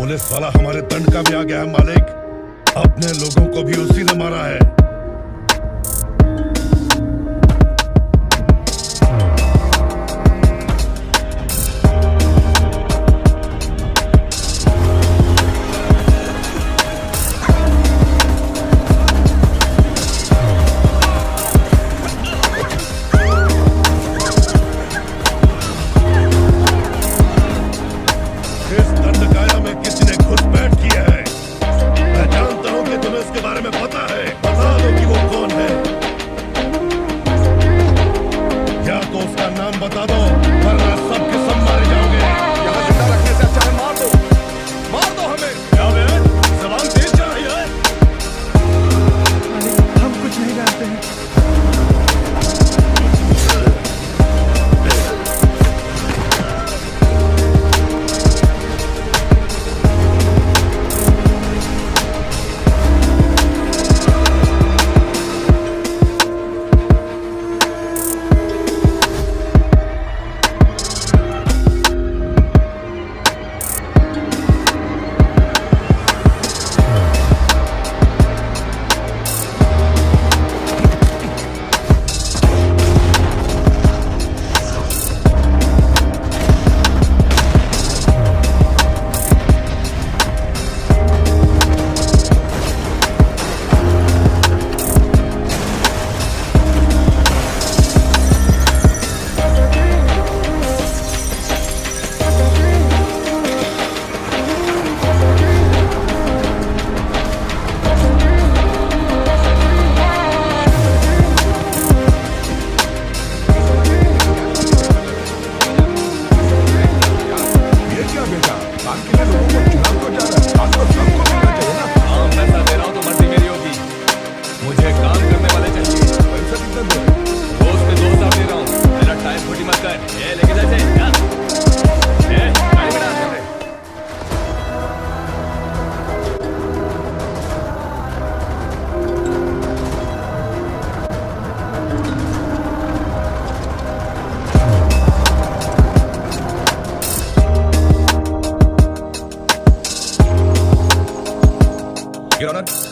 Police वाला हमारे दंड का भी आ गया है मालिक। अपने लोगों को भी उसी ने मारा है।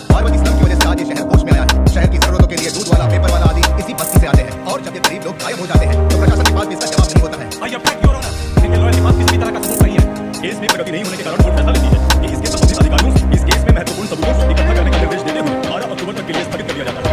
पार्वती स्लम की वजह से आज ये शहर होश में आया है। शहर की जरूरतों के लिए दूध वाला, पेपर वाला आदि इसी बस्ती से आते हैं और जब ये गरीब लोग गायब हो जाते हैं तो प्रशासन के पास भी इसका जवाब नहीं होता है। इनके लॉयर के पास किसी भी तरह का सबूत नहीं है। केस में प्रगति नहीं होने के कारण कोर्ट फैसला लेती है कि इसके संबंधित अधिकारियों से इस केस में महत्वपूर्ण सबूतों को इकट्ठा करने का निर्देश देते हुए 12 अक्टूबर तक के लिए स्थगित कर दिया जाता है।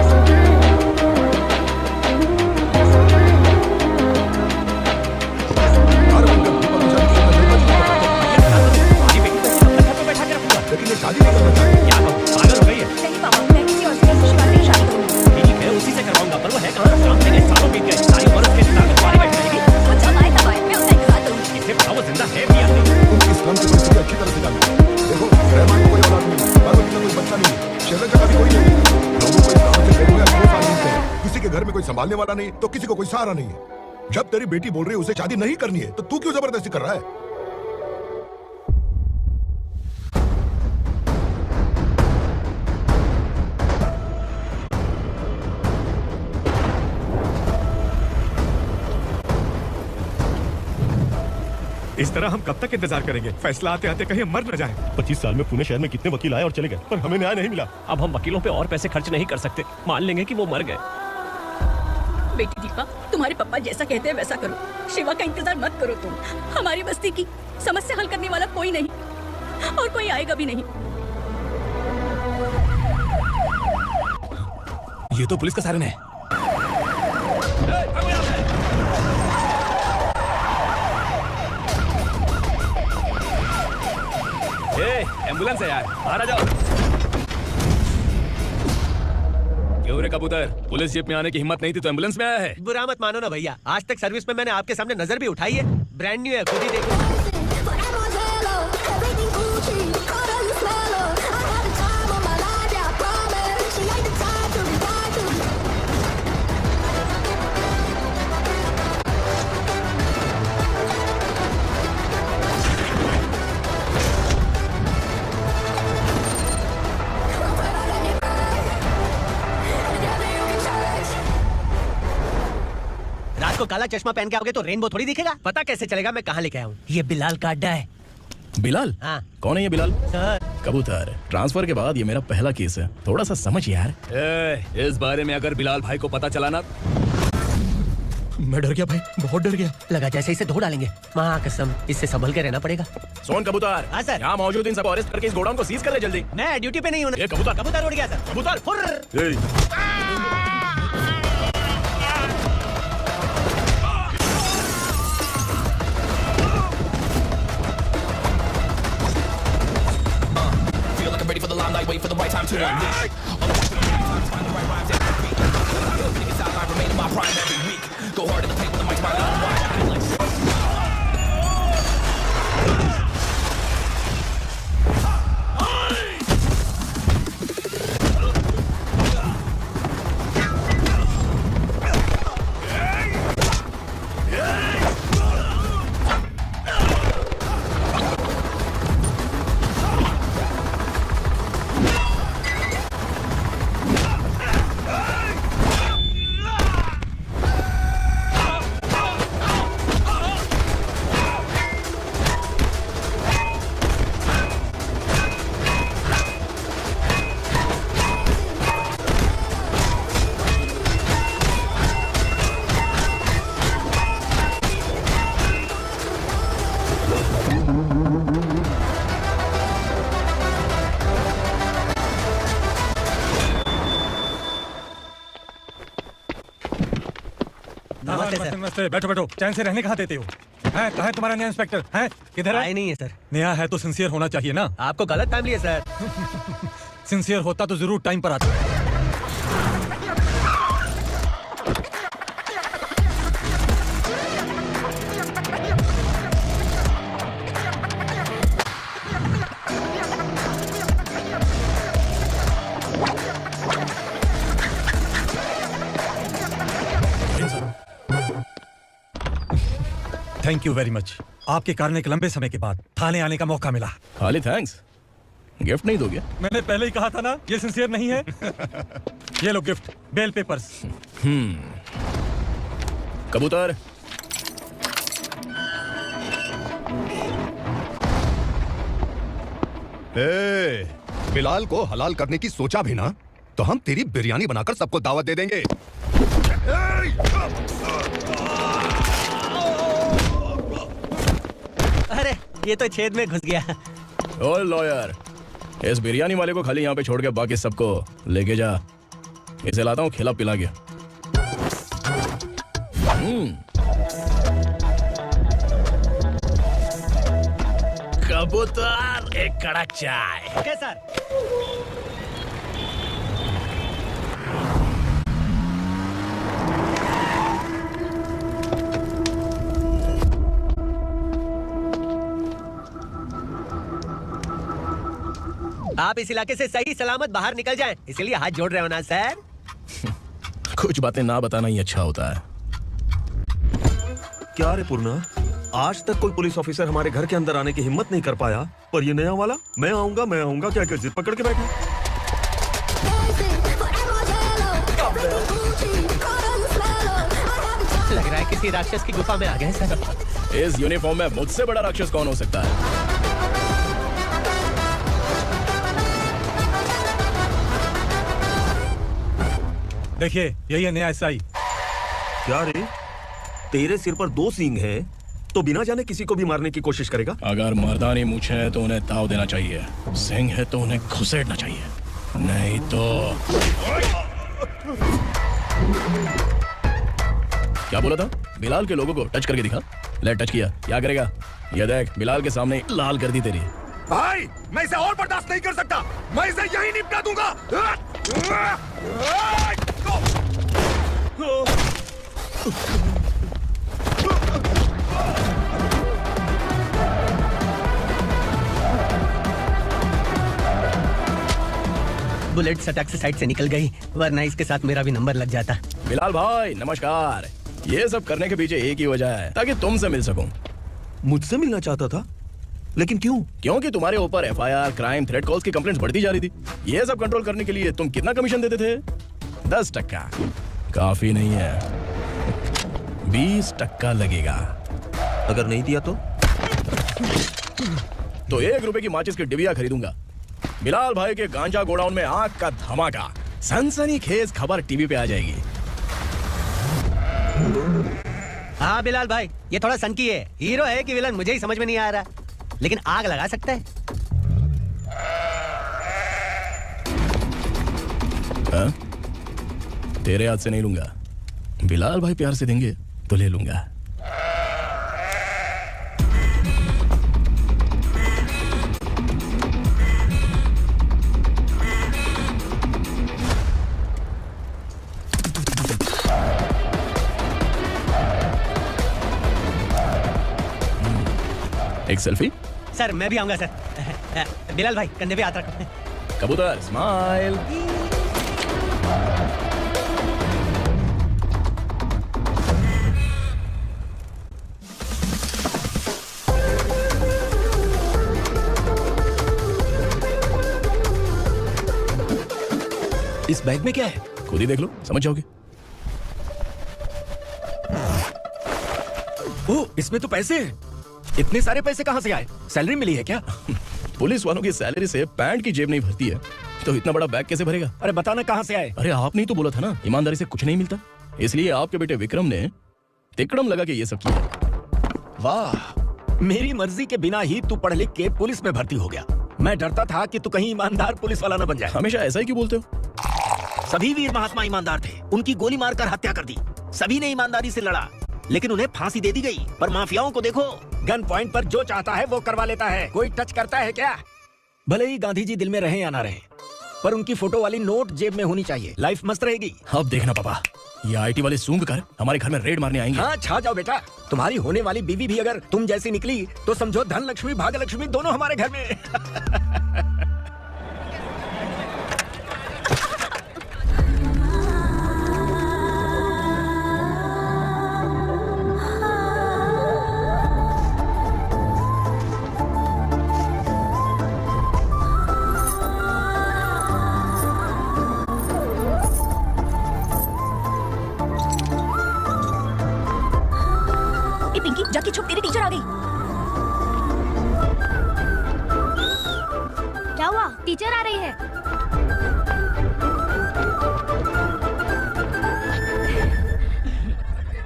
लेकिन ये शादी नहीं करना चाहती। क्या कहूँ, पागल हो गई है। नहीं पापा, मैं किसी और से खुशी बात नहीं शादी करूंगी। ठीक है, उसी से करवाऊंगा, पर वो है कहाँ? शाम से गए, सालों बीत गए, सारी उम्र उसके इंतजार में तुम्हारी बैठ जाएगी। वो जब आए तब आए, मैं उसका इंतजार करूंगी। इसे बताओ वो जिंदा है भी या नहीं? तुम इस काम की परिस्थिति अच्छी तरह से जानते हो। देखो, रहमान को कोई औलाद नहीं, पार्वती का कोई बच्चा नहीं, शहर का भी कोई नहीं। लोगों को इस गांव से गए हुए 2 साल बीत गए। किसी के घर में कोई संभालने वाला नहीं, तो किसी को कोई सहारा नहीं है। जब तेरी बेटी बोल रही है उसे शादी नहीं करनी है, तो तू क्यों जबरदस्ती कर रहा है? इस तरह हम कब तक इंतजार करेंगे? फैसला आते आते कहीं मर न जाए। 25 साल में पुणे शहर में कितने वकील आए और चले गए, पर हमें न्याय नहीं मिला। अब हम वकीलों पे और पैसे खर्च नहीं कर सकते। मान लेंगे कि वो मर गए। बेटी दीपा, तुम्हारे पापा जैसा कहते हैं वैसा करो। शिवा का इंतजार मत करो तुम। हमारी बस्ती की समस्या हल करने वाला कोई नहीं और कोई आएगा भी नहीं। ये तो पुलिस का सायरन है। एम्बुलेंस है यार, बाहर आ जाओ। क्यों रे कबूतर, पुलिस जीप में आने की हिम्मत नहीं थी तो एम्बुलेंस में आया है? बुरा मत मानो ना भैया, आज तक सर्विस में मैंने आपके सामने नजर भी उठाई है। ब्रांड न्यू है, खुद ही देखो। रात को काला चश्मा पहन के आओगे तो रेनबो थोड़ी दिखेगा। पता कैसे चलेगा मैं कहाँ लेके आया हूँ? ये बिलाल का अड्डा है। बिलाल? हाँ। कौन है ये बिलाल? सर कबूतर, ट्रांसफर के बाद ये मेरा पहला केस है, थोड़ा सा समझ यार। इस बारे में अगर बिलाल भाई को पता चला ना, मैं डर गया भाई, बहुत डर गया। लगा जैसे इसे धो डालेंगे। माँ कसम, इससे संभल के रहना पड़ेगा। सोन कबूतर। हाँ सर। यहाँ मौजूद इन सबको अरेस्ट करके इस गोडाउन को सीज कर ले जल्दी। मैं ड्यूटी पे नहीं हूँ। ये कबूतर। कबूतर उड़ गया सर। कबूतर। फुर्र। Feel like I'm ready for the limelight, wait for the right time to unleash. Find the right rhymes every beat. Niggas sideline, remain in my prime every week. Go hard in the paint with the mic, my line wide. I feel like नमस्ते, बैठो बैठो, चैन से रहने कहाँ देते हो? है कहाँ है तुम्हारा नया इंस्पेक्टर? है किधर है? आए नहीं है सर। नया है तो सिंसियर होना चाहिए ना। आपको गलत टाइम लिया सर। सिंसियर होता तो जरूर टाइम पर आता। Thank you very much. आपके कारण एक लंबे समय के बाद थाने आने का मौका मिला। खाली थैंक्स, गिफ्ट नहीं दोगे? मैंने पहले ही कहा था ना, ये सिंसियर नहीं है। ये लो गिफ्ट, बेल पेपर्स। कबूतर। बिलाल को हलाल करने की सोचा भी ना तो हम तेरी बिरयानी बनाकर सबको दावत दे देंगे। अरे ये तो छेद में घुस गया। ओ लॉयर, इस बिरयानी वाले को खाली यहाँ पे छोड़ के बाकी सबको लेके जा। इसे लाता हूँ खिला पिला के। कबूतर, एक कड़क चाय। Okay sir. आप इस इलाके से सही सलामत बाहर निकल जाएं, इसलिए हाथ जोड़ रहे हो ना सर। कुछ बातें ना बताना ही अच्छा होता है। क्या रे पूर्णा, आज तक कोई पुलिस ऑफिसर हमारे घर के अंदर आने की हिम्मत नहीं कर पाया, पर ये नया वाला मैं आऊंगा क्या जिद पकड़ के बैठा। लग रहा है किसी राक्षस की गुफा में आ गए सर। इस यूनिफॉर्म में मुझसे बड़ा राक्षस कौन हो सकता है? देखिए यही है नया एसआई। क्या रे, तेरे सिर पर 2 सींग हैं, तो बिना जाने किसी को भी मारने की कोशिश करेगा? अगर मर्दानी मूंछ है तो उन्हें ताव देना चाहिए, सिंह है तो उन्हें घुसेड़ना चाहिए, नहीं तो। क्या बोला था? बिलाल के लोगों को टच करके दिखा। ले टच किया, क्या करेगा? ये देख, बिलाल के सामने लाल कर दी तेरी। भाई मैं इसे और बर्दाश्त नहीं कर सकता, मैं इसे यहीं निपटा दूंगा। बुलेट सटक से साइड से निकल गई, वरना इसके साथ मेरा भी नंबर लग जाता। बिलाल भाई नमस्कार। ये सब करने के पीछे एक ही वजह है, ताकि तुमसे मिल सकूं। मुझसे मिलना चाहता था, लेकिन क्यों? क्योंकि तुम्हारे ऊपर एफआईआर, क्राइम, थ्रेट कॉल्स की कंप्लेंट्स बढ़ती जा रही थी। ये सब कंट्रोल करने के लिए तुम कितना कमीशन देते थे? 10%। काफी नहीं है, 20% लगेगा। अगर नहीं दिया तो? तो 1 रुपए की माचिस की डिबिया खरीदूंगा। बिलाल भाई के गांजा गोडाउन में आग का धमाका, सनसनीखेज खबर टीवी पे आ जाएगी। हाँ बिलाल भाई, ये थोड़ा सनकी है। हीरो है कि विलन मुझे ही समझ में नहीं आ रहा, लेकिन आग लगा सकता है। हाँ? तेरे हाथ से नहीं लूंगा, बिलाल भाई प्यार से देंगे तो ले लूंगा। एक सेल्फी। सर मैं भी आऊंगा सर। बिलाल भाई कंधे पे हाथ रखो। कबूतर स्माइल। इस बैग में क्या है? खुद ही देख लो, समझ जाओगे। ओ, इसमें तो पैसे हैं। इतने सारे पैसे कहां से आए? सैलरी मिली है क्या? पुलिस वालों की सैलरी से पैंट की जेब नहीं भरती है, तो इतना बड़ा बैग कैसे भरेगा? अरे बताना कहां से आए? अरे आपने ही तो बोला था ना, ईमानदारी से कुछ नहीं मिलता। इसलिए आपके बेटे विक्रम ने तिकड़म लगा के ये सब किया। वाह, मेरी मर्जी के बिना ही तू पढ़ लिख के पुलिस में भर्ती हो गया। मैं डरता था कि तू कहीं ईमानदार पुलिस वाला न बन जाए। हमेशा ऐसा ही क्यों बोलते हो? सभी वीर महात्मा ईमानदार थे, उनकी गोली मारकर हत्या कर दी। सभी ने ईमानदारी से लड़ा, लेकिन उन्हें फांसी दे दी गई। पर माफियाओं को देखो, गन पॉइंट पर जो चाहता है वो करवा लेता है। कोई टच करता है क्या? भले ही गांधी जी दिल में रहे या ना रहे, पर उनकी फोटो वाली नोट जेब में होनी चाहिए। लाइफ मस्त रहेगी। अब देखना पापा, ये आईटी वाले सूंघ कर हमारे घर में रेड मारने आएंगे। हाँ, छा जाओ बेटा। तुम्हारी होने वाली बीवी भी अगर तुम जैसी निकली तो समझो धन लक्ष्मी भाग्य लक्ष्मी दोनों हमारे घर में। पिंकी जाके छुप, तेरी टीचर आ गई। क्या हुआ? टीचर आ रही है।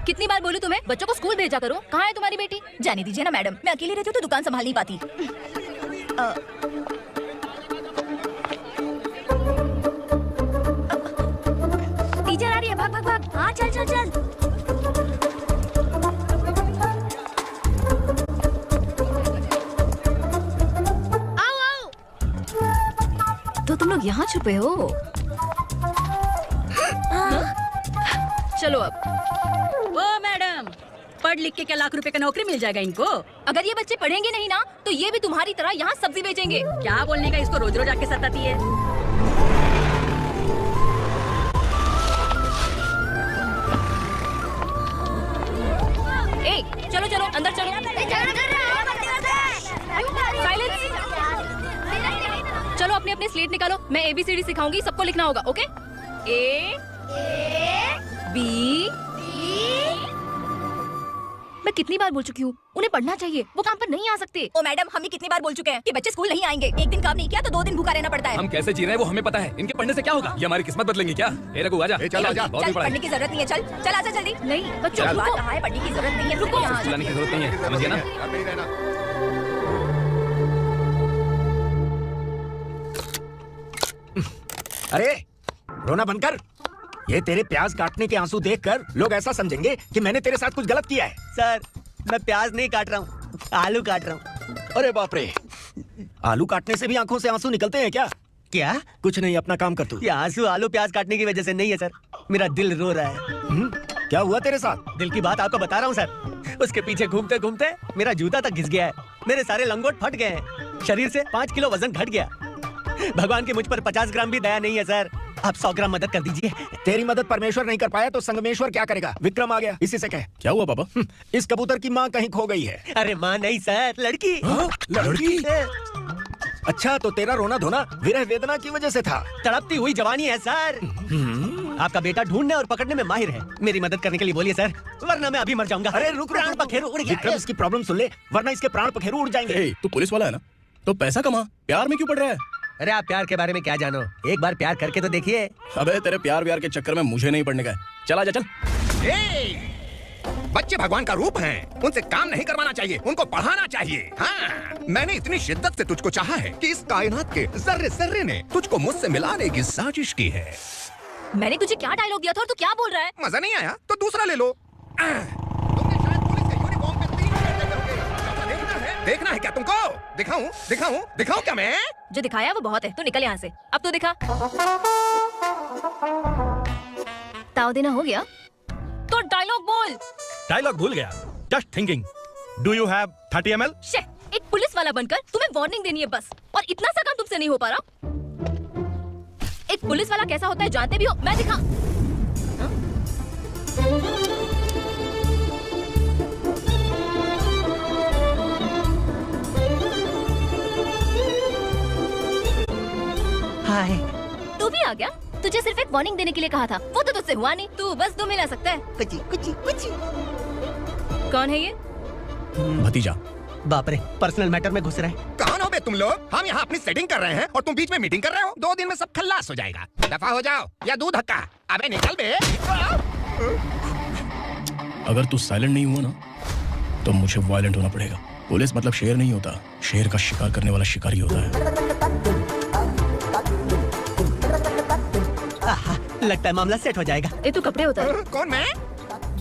कितनी बार बोलूं तुम्हें, बच्चों को स्कूल भेजा करो। कहाँ है तुम्हारी बेटी? जाने दीजिए ना मैडम, मैं अकेली रहती हूँ तो दुकान संभाल नहीं पाती। टीचर आ रही है, भाग भाग भाग। हाँ चल चल चल। तो तुम लोग यहाँ छुपे हो? चलो अब। ओ मैडम, पढ़ लिख के क्या लाख रुपए का नौकरी मिल जाएगा इनको? अगर ये बच्चे पढ़ेंगे नहीं ना, तो ये भी तुम्हारी तरह यहाँ सब्जी बेचेंगे। क्या बोलने का, इसको रोज रोज आके सताती है। ए, चलो चलो अंदर चलो। साइलेंस। चलो अपने अपने स्लेट निकालो, मैं ABCD सिखाऊंगी, सबको लिखना होगा। ओके? A B। मैं कितनी बार बोल चुकी हूँ, उन्हें पढ़ना चाहिए, वो काम पर नहीं आ सकते। ओ मैडम, हम भी कितनी बार बोल चुके हैं कि बच्चे स्कूल नहीं आएंगे। एक दिन काम नहीं किया तो 2 दिन भूखा रहना पड़ता है। हम कैसे जी रहे हैं वो हमें पता है, इनके पढ़ने से क्या होगा? ये हमारी किस्मत बदलेंगे क्या? ए रघु आजा। चल आजा। बहुत ही पढ़ाई। पढ़ने की जरूरत नहीं है, चल चल आजा जल्दी। नहीं बच्चों को बात है, पढ़ने की जरूरत नहीं है। रुको, चिल्लाने की जरूरत नहीं है, समझ गया ना? घर में ही रहना। अरे रोना बंद कर। ये तेरे प्याज काटने के आंसू देखकर लोग ऐसा समझेंगे कि मैंने तेरे साथ कुछ गलत किया है। सर मैं प्याज नहीं काट रहा हूँ, आलू काट रहा हूँ। अरे बाप रे, आलू काटने से भी आंखों से आंसू निकलते हैं क्या? क्या? कुछ नहीं, अपना काम कर तू। ये आंसू आलू प्याज काटने की वजह से नहीं है सर, मेरा दिल रो रहा है। क्या हुआ तेरे साथ? दिल की बात आपको बता रहा हूँ सर। उसके पीछे घूमते घूमते मेरा जूता तक घिस गया है, मेरे सारे लंगोट फट गए हैं, शरीर से 5 किलो वजन घट गया। भगवान की मुझ पर 50 ग्राम भी दया नहीं है सर, आप 100 ग्राम मदद कर दीजिए। तेरी मदद परमेश्वर नहीं कर पाया तो संगमेश्वर क्या करेगा? विक्रम आ गया, इसी से कह। क्या हुआ पापा? इस कबूतर की माँ कहीं खो गई है। अरे माँ नहीं सर, लड़की। लड़की? अच्छा, तो तेरा रोना धोना विरह वेदना की वजह से था। तड़पती हुई जवानी है सर। आपका बेटा ढूंढने और पकड़ने में माहिर है, मेरी मदद करने के लिए बोलिए सर, वरना मैं अभी मर जाऊंगा। अरे रुक, प्राण पखेरु उड़ गया। विक्रम इसकी प्रॉब्लम सुन ले, वरना इसके प्राण पखेरु उड़ जाएंगे। तू पुलिस वाला है ना? तो पैसा कमा, प्यार में क्यों पड़ रहा है? अरे आप प्यार के बारे में क्या जानो, एक बार प्यार करके तो देखिए। अबे तेरे प्यार व्यार के चक्कर में मुझे नहीं पड़ने का है। चला जा चल। बच्चे भगवान का रूप हैं, उनसे काम नहीं करवाना चाहिए, उनको पढ़ाना चाहिए। हाँ, मैंने इतनी शिद्दत से तुझको चाहा है कि इस कायनात के जर्रे जर्रे ने तुझको मुझसे मिलाने की साजिश की है। मैंने तुझे क्या डायलॉग दिया था और तू क्या बोल रहा है? मजा नहीं आया तो दूसरा ले लो। तुमने शायद पुलिस के यूनिफॉर्म पे 3 घंटे करोगे। देखना है क्या तुमको? दिखाऊं दिखाऊं दिखाऊं क्या मैं? जो दिखाया वो बहुत है, तू निकल यहाँ से। अब तू दिखा। ताव देना हो गया तो डायलॉग बोल। डायलॉग भूल गया। Just thinking. Do you have 30 ml? एक पुलिस वाला बनकर तुम्हें वार्निंग देनी है बस, और इतना सा काम तुमसे नहीं हो पा रहा। एक पुलिस वाला कैसा होता है जानते भी हो? मैं दिखा। हाय। तू भी आ गया? तुझे सिर्फ एक वार्निंग देने के लिए कहा था, वो तो तुझसे हुआ नहीं। तू बस 2 मिला सकता है। कुची कुची कुची। कौन है ये? भतीजा। बाप रे, पर्सनल मैटर में घुस रहे हैं। कौन हो बे तुम लोग? हम यहाँ अपनी सेटिंग कर रहे हैं और तुम बीच में मीटिंग कर रहे हो। 2 दिन में सब खल्लास हो जाएगा। दफा हो जाओ या दूध हक्का। अबे निकल बे। अगर तू साइलेंट नहीं हुआ ना तो मुझे वायलेंट होना पड़ेगा। पुलिस मतलब शेर नहीं होता, शेर का शिकार करने वाला शिकारी होता है। लगता है मामला सेट हो जाएगा। ये तू कपड़े उतार। कौन मैं?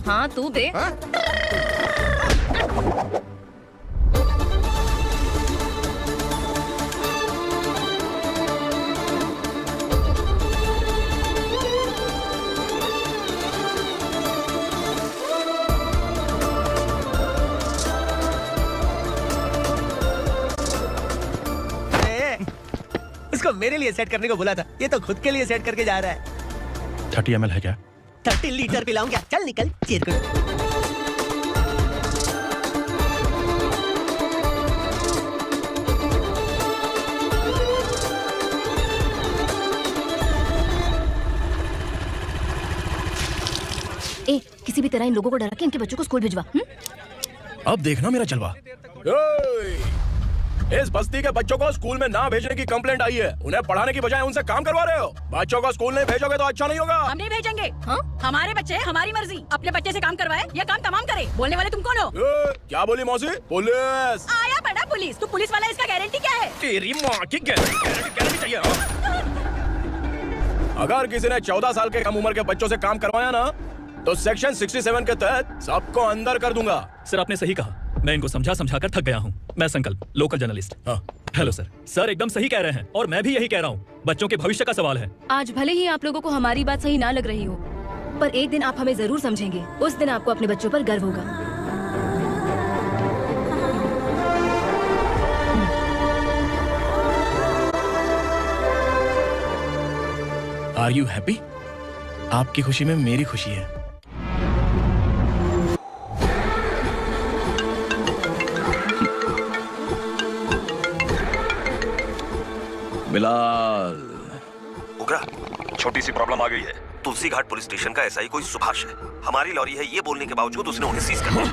हाँ तू बे। उसको मेरे लिए सेट करने को बोला था, ये तो खुद के लिए सेट करके जा रहा है। 30 ml है क्या? 30 लीटर पिलाऊं क्या? चल निकल चिरकुट। ए, किसी भी तरह इन लोगों को डरा के इनके बच्चों को स्कूल भिजवा। अब देखना मेरा जलवा। इस बस्ती के बच्चों को स्कूल में ना भेजने की कंप्लेंट आई है। उन्हें पढ़ाने की बजाय उनसे काम करवा रहे हो। बच्चों को स्कूल नहीं भेजोगे तो अच्छा नहीं होगा। हम नहीं भेजेंगे। हाँ? हमारे बच्चे हमारी मर्जी। अपने बच्चे से काम करवाए या काम तमाम करे। बोलने वाले तुम कौन हो? क्या बोली मौसी? पुलिस आया बड़ा पुलिस। तू पुलिस वाला, इसका गारंटी क्या है? तेरी माँ की गारंटी चाहिए। अगर किसी ने 14 साल के कम उम्र के बच्चों से काम करवाया ना तो सेक्शन 67 के तहत सबको अंदर कर दूंगा। सर आपने सही कहा, मैं इनको समझा कर थक गया हूँ। मैं संकल्प, लोकल जर्नलिस्ट। हाँ। Hello sir. सर एकदम सही कह रहे हैं और मैं भी यही कह रहा हूँ। बच्चों के भविष्य का सवाल है। आज भले ही आप लोगों को हमारी बात सही ना लग रही हो, पर एक दिन आप हमें जरूर समझेंगे। उस दिन आपको अपने बच्चों पर गर्व होगा। Are you happy? आपकी खुशी में मेरी खुशी है। बिलाल। उगरा, छोटी सी प्रॉब्लम आ गई है। तुलसी घाट पुलिस स्टेशन का एसआई कोई सुभाष है। हमारी लॉरी है ये बोलने के बावजूद उसने उन्हें सीज कर दिया।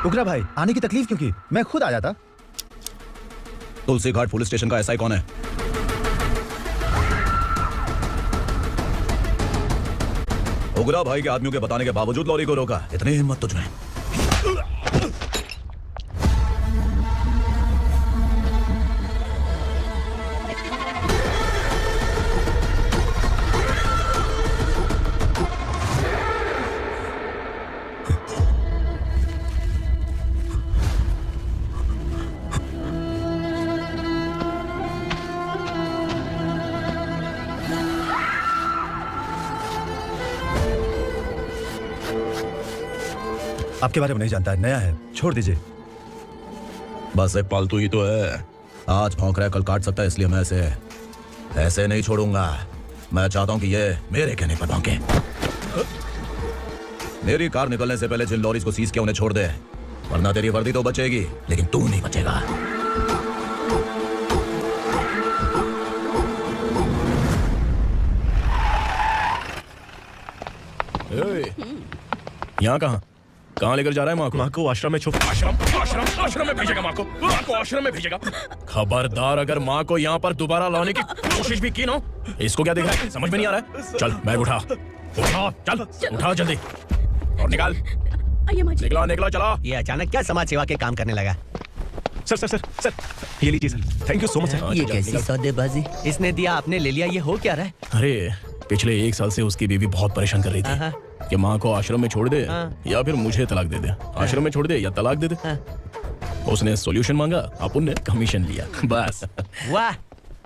उगरा भाई, आने की तकलीफ क्यों की? मैं खुद आ जाता। तुलसी घाट पुलिस स्टेशन का एसआई कौन है? उगरा भाई के आदमियों के बताने के बावजूद लॉरी को रोका। इतनी हिम्मत तुझमें? आपके बारे में नहीं जानता है, नया है, छोड़ दीजिए। बस एक पालतू ही तो है। आज भौंक रहा है, कल काट सकता है, इसलिए मैं ऐसे नहीं छोड़ूंगा। मैं चाहता हूं कि ये मेरे कहने पर भौंके। मेरी कार निकलने से पहले जिन लॉरीज को सीज किया उन्हें छोड़ दे, वरना तेरी वर्दी तो बचेगी लेकिन तू नहीं बचेगा। यहाँ कहाँ लेकर जा रहा है माँ को? माँ को आश्रम में छुप आश्रम में भेजेगा माँ को आश्रम में भेजेगा। खबरदार अगर माँ को यहाँ पर दोबारा लाने की कोशिश भी की ना, इसको क्या देख रहा है, समझ में नहीं आ रहा है? चल बैग उठा, चल उठा जल्दी और निकाल। निकला चला। ये अचानक क्या समाज सेवा के काम करने लगा? सर ये लीजिए sir, thank you so much sir. ये कैसी सौदेबाजी? इसने दिया आपने ले लिया, ये हो क्या रहा है? अरे पिछले 1 साल से उसकी बीवी बहुत परेशान कर रही थी कि माँ को आश्रम में छोड़ दे या फिर मुझे तलाक दे दे, आश्रम में छोड़ दे या तलाक दे दे। उसने सॉल्यूशन मांगा, अपन ने कमीशन लिया, बस। वाह,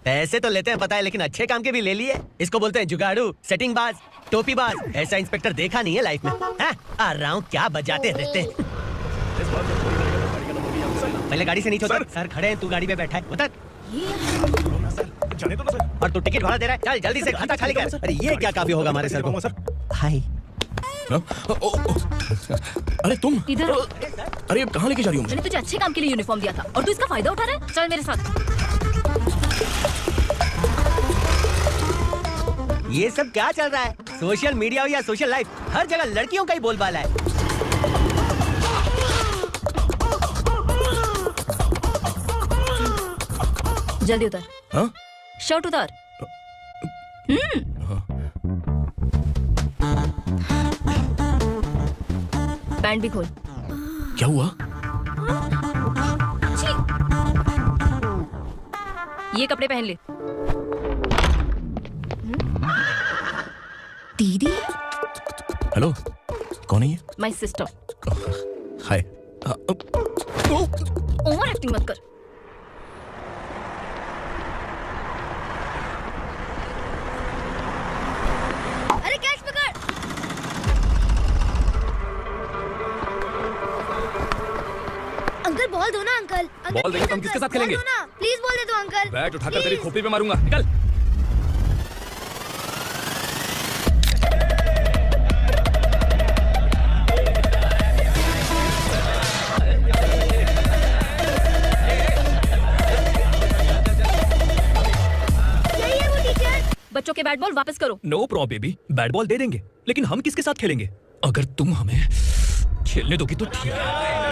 पैसे तो लेते हैं पता है, लेकिन अच्छे काम के भी ले लिए। इसको बोलते हैं जुगाड़ू, सेटिंग बाज, टोपी बाज। ऐसा इंस्पेक्टर देखा नहीं है लाइफ में। आ रहा हूँ, क्या बजाते रहते हैं। पहले गाड़ी से नीचे उतर। सर खड़े हैं, तू गाड़ी पे बैठा है, उतर। जाने दो ना सर। और तू टिकट भाड़ा दे रहा है, चल जल्दी से खाता खाली कर। अरे ये क्या काफी होगा हमारे सर को। हाय। अरे तुम इधर। अरे अब कहाँ लेके जा रही हो? मैंने तुझे अच्छे काम के लिए यूनिफॉर्म दिया था और तू इसका फायदा उठा रहा है। चल मेरे साथ। ये सब क्या चल रहा है? सोशल मीडिया हो या सोशल लाइफ, हर जगह लड़कियों का ही बोलबाला है। जल्दी उतर। हाँ? शर्ट उतार। पैंट भी खोल। क्या हुआ? ये कपड़े पहन ले। दीदी। हेलो, कौन है ये? My sister. Hi. Over acting मत कर। अरे कैच पकड़। अंकल बॉल दो ना अंकल। बॉल देंगे तो हम किसके साथ खेलेंगे? प्लीज बॉल दे दो अंकल। बैट उठाकर तेरी खोपड़ी पे मारूंगा, निकल। बच्चों के बैट बॉल वापस करो। No problem baby, bat ball दे देंगे, लेकिन हम किसके साथ खेलेंगे? अगर तुम हमें खेलने दोगी तो ठीक है।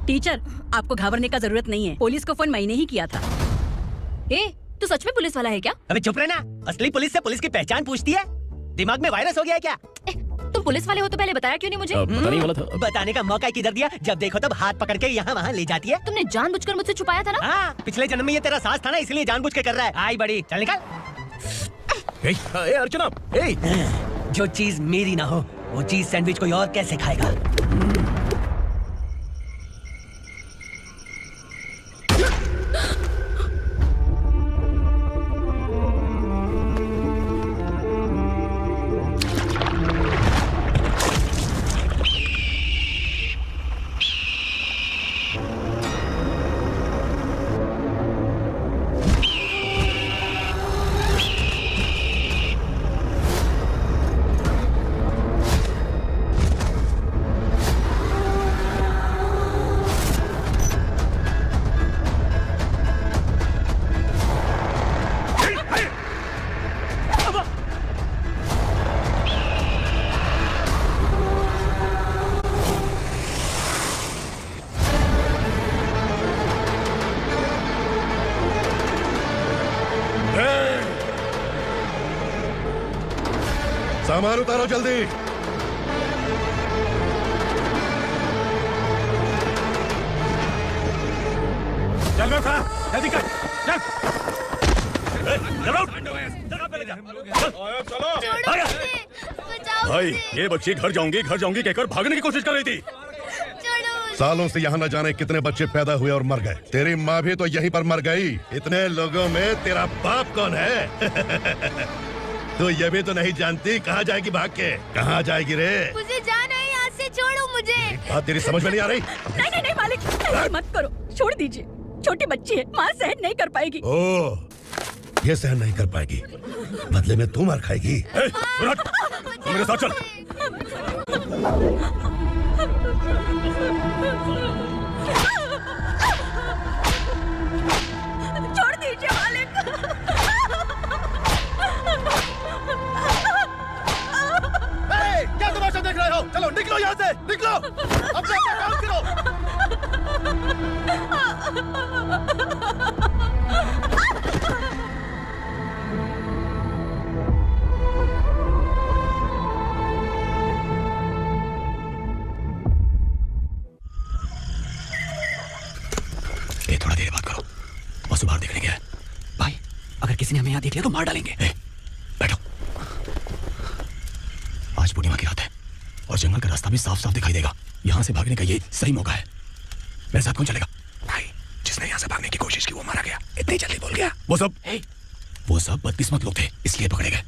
टीचर, आपको घबराने का जरूरत नहीं है। पुलिस को फोन मैंने ही किया था। ए, तू सच में पुलिस वाला है क्या? अबे चुप रहना। असली पुलिस से पुलिस की पहचान पूछती है? दिमाग में वायरस हो गया है क्या? तुम पुलिस वाले हो तो पहले बताया क्यों नहीं मुझे? बताने वाला था। बताने का मौका किधर दिया? जब देखो तब हाथ पकड़ के यहाँ वहाँ ले जाती है। तुमने जानबूझकर मुझसे छुपाया था ना? हाँ, पिछले जन्म में ये तेरा सास था ना, इसलिए जानबूझ के कर रहा है। आई बड़ी, चल निकल। ए अर्चना, जो चीज मेरी ना हो वो चीज सैंडविच कोई और कैसे खाएगा? सामान उतारो जल्दी। चल मैं उठा, जल्दी कर, चल। भाई ये बच्ची घर जाऊंगी कहकर भागने की कोशिश कर रही थी। सालों से यहाँ न जाने कितने बच्चे पैदा हुए और मर गए। तेरी माँ भी तो यहीं पर मर गई। इतने लोगों में तेरा बाप कौन है? तो ये भी तो नहीं जानती कहाँ जाएगी भाग के? कहाँ जाएगी रे? मुझे जाना है, यहाँ से छोड़ो मुझे। बात तेरी समझ में नहीं आ रही? नहीं मालिक, ऐसे मत करो, छोड़ दीजिए। छोटी बच्ची है, माँ सहन नहीं कर पाएगी। ओह, ये सहन नहीं कर पाएगी, बदले में तू मार खाएगी। मेरे साथ चल। छोड़ दीजिए मालिक। क्या तमाशा देख रहे हो? चलो निकलो यहाँ से, निकलो। अपना काम करो। थोड़ा देर बात करो, बस बाहर देखने गया है। भाई अगर किसी ने हमें यहाँ देख लिया तो मार डालेंगे। बैठो, आज पूर्णिमा की रात है और जंगल का रास्ता भी साफ साफ दिखाई देगा। यहाँ से भागने का ये सही मौका है। मेरे साथ कौन चलेगा? भाई जिसने यहाँ से भागने की कोशिश की वो मारा गया। इतनी जल्दी बोल गया। वो सब बदकिस्मत लोग थे, इसलिए पकड़े गए।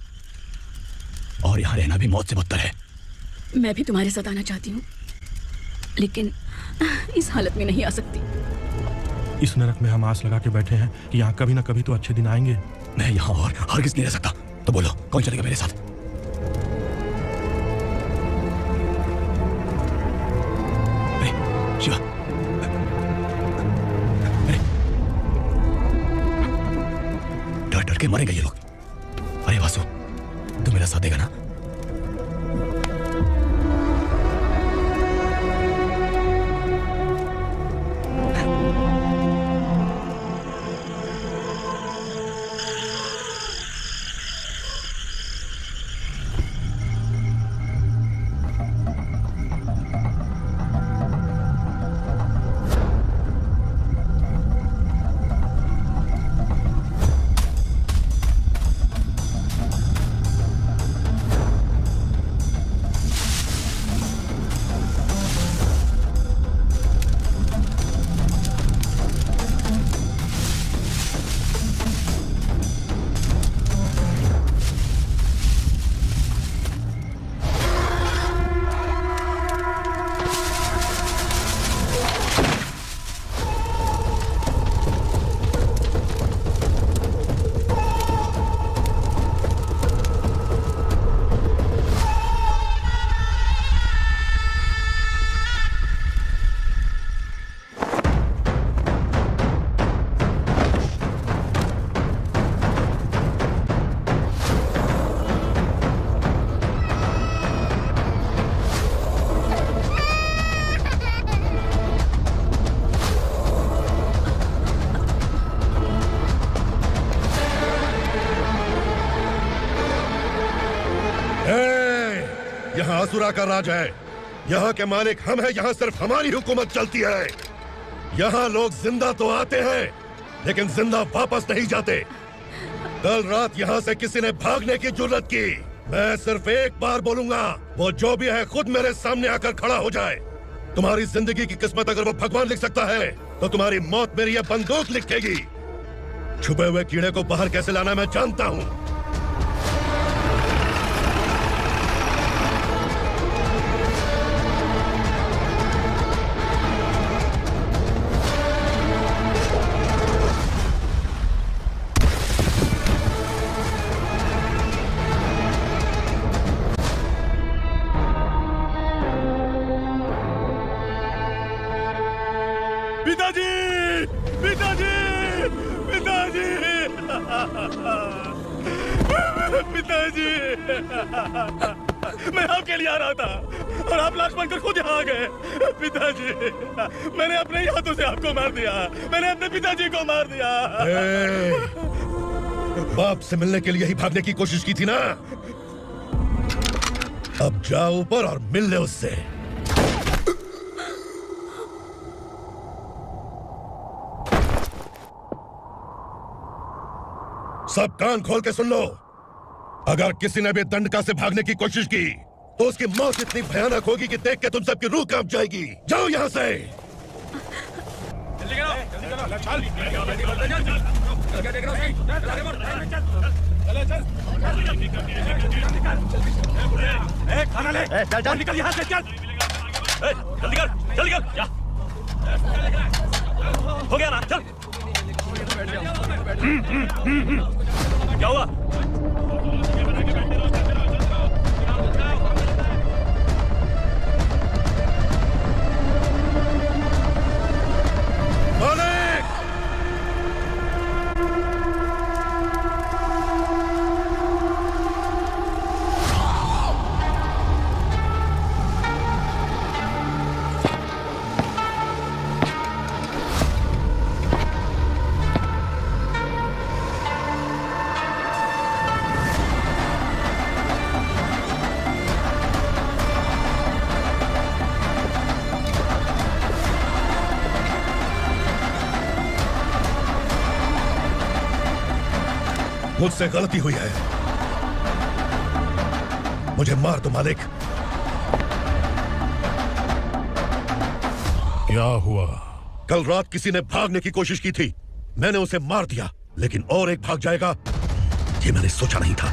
और यहाँ रहना भी मौत से बदतर है। मैं भी तुम्हारे साथ आना चाहती हूँ, लेकिन इस हालत में नहीं आ सकती। इस नरक में हम आस लगा के बैठे हैं कि यहाँ कभी ना कभी तो अच्छे दिन आएंगे। मैं यहाँ और हरगिज़ नहीं रह सकता। तो बोलो कौन चलेगा मेरे साथ? शिवा, डर डर के मरेंगे ये लोग। अरे वासु, तू मेरा साथ देगा ना? यहाँ असुरा का राज है। यहाँ के मालिक हम हैं। यहाँ सिर्फ हमारी हुकूमत चलती है। यहाँ लोग जिंदा तो आते हैं लेकिन जिंदा वापस नहीं जाते। कल रात यहाँ से किसी ने भागने की जुर्रत की। मैं सिर्फ एक बार बोलूंगा, वो जो भी है खुद मेरे सामने आकर खड़ा हो जाए। तुम्हारी जिंदगी की किस्मत अगर वो भगवान लिख सकता है तो तुम्हारी मौत मेरी ये बंदूक लिखेगी। छुपे हुए कीड़े को बाहर कैसे लाना मैं जानता हूँ। पिताजी, मैं आपके लिए आ रहा था और आप लाश बनकर खुद यहाँ आ गए। पिताजी, मैंने अपने ही हाथों से आपको मार दिया। मैंने अपने पिताजी को मार दिया। बाप से मिलने के लिए ही भागने की कोशिश की थी ना? अब जा ऊपर और मिल ले उससे। सब कान खोल के सुन लो। अगर किसी ने भी दंडका से भागने की कोशिश की तो उसकी मौत इतनी भयानक होगी कि देख के तुम सबकी रूह कांप जाएगी। जाओ यहां से। खाना ले। चल चल निकल यहाँ से चल। जल्दी कर जल्दी कर। जा। हो गया ना चल। क्या हुआ? मुझसे गलती हुई है, मुझे मार दो मालिक। क्या हुआ? कल रात किसी ने भागने की कोशिश की थी, मैंने उसे मार दिया, लेकिन और एक भाग जाएगा ये मैंने सोचा नहीं था।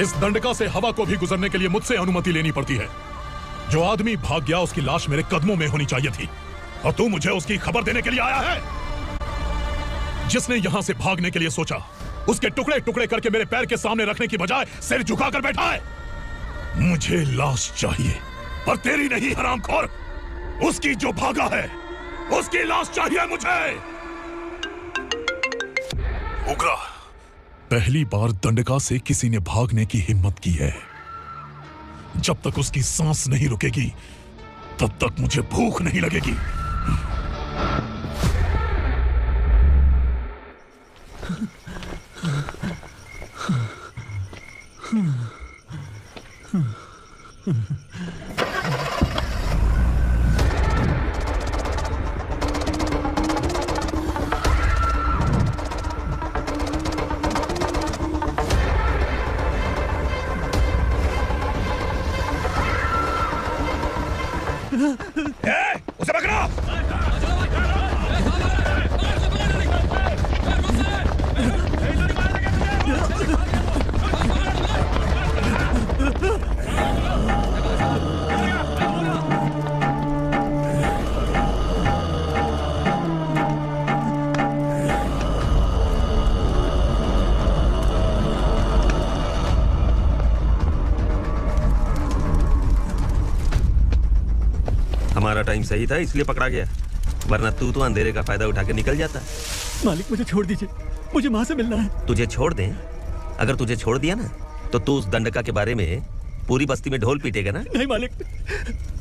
इस दंडका से हवा को भी गुजरने के लिए मुझसे अनुमति लेनी पड़ती है। जो आदमी भाग गया उसकी लाश मेरे कदमों में होनी चाहिए थी, और तू मुझे उसकी खबर देने के लिए आया है। जिसने यहां से भागने के लिए सोचा उसके टुकड़े टुकड़े करके मेरे पैर के सामने रखने की बजाय सिर झुकाकर बैठा है। मुझे लाश चाहिए, पर तेरी नहीं हरामखोर। उसकी जो भागा है उसकी लाश चाहिए मुझे। उग्रा, पहली बार दंडका से किसी ने भागने की हिम्मत की है। जब तक उसकी सांस नहीं रुकेगी तब तक मुझे भूख नहीं लगेगी। उसे पकड़ो। हमारा टाइम सही था इसलिए पकड़ा गया, वरना तू तो अंधेरे का फायदा उठा के निकल जाता। मालिक मुझे छोड़ दीजिए, मुझे मां से मिलना है। तुझे छोड़ दें? अगर तुझे छोड़ दिया ना तो तू उस दंडका के बारे में पूरी बस्ती में ढोल पीटेगा ना। नहीं मालिक,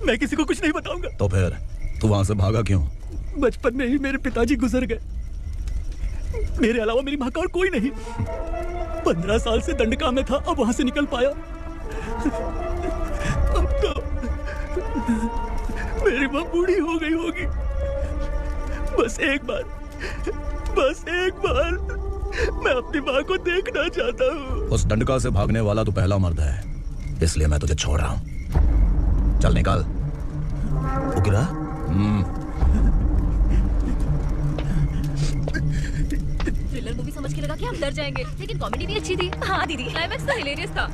मैं किसी को कुछ नहीं बताऊंगा। तो फिर तू वहां से भागा क्यों? बचपन में ही मेरे पिताजी गुजर गए, मेरे अलावा मेरी माँ का और कोई नहीं। 15 साल से दंडका में था, अब वहां से निकल पाया। अब तो मेरी माँ बूढ़ी हो गई होगी। बस एक बार मैं अपनी माँ को देखना चाहता हूँ। उस दंडका से भागने वाला तो पहला मर्द है, इसलिए मैं तुझे छोड़ रहा हूँ। चल निकल। उग्रा, थ्रिलर मूवी समझ के लगा कि हम डर जाएंगे, लेकिन कॉमेडी भी अच्छी थी। हाँ दीदी, क्लाइमैक्स तो हिलेरियस था।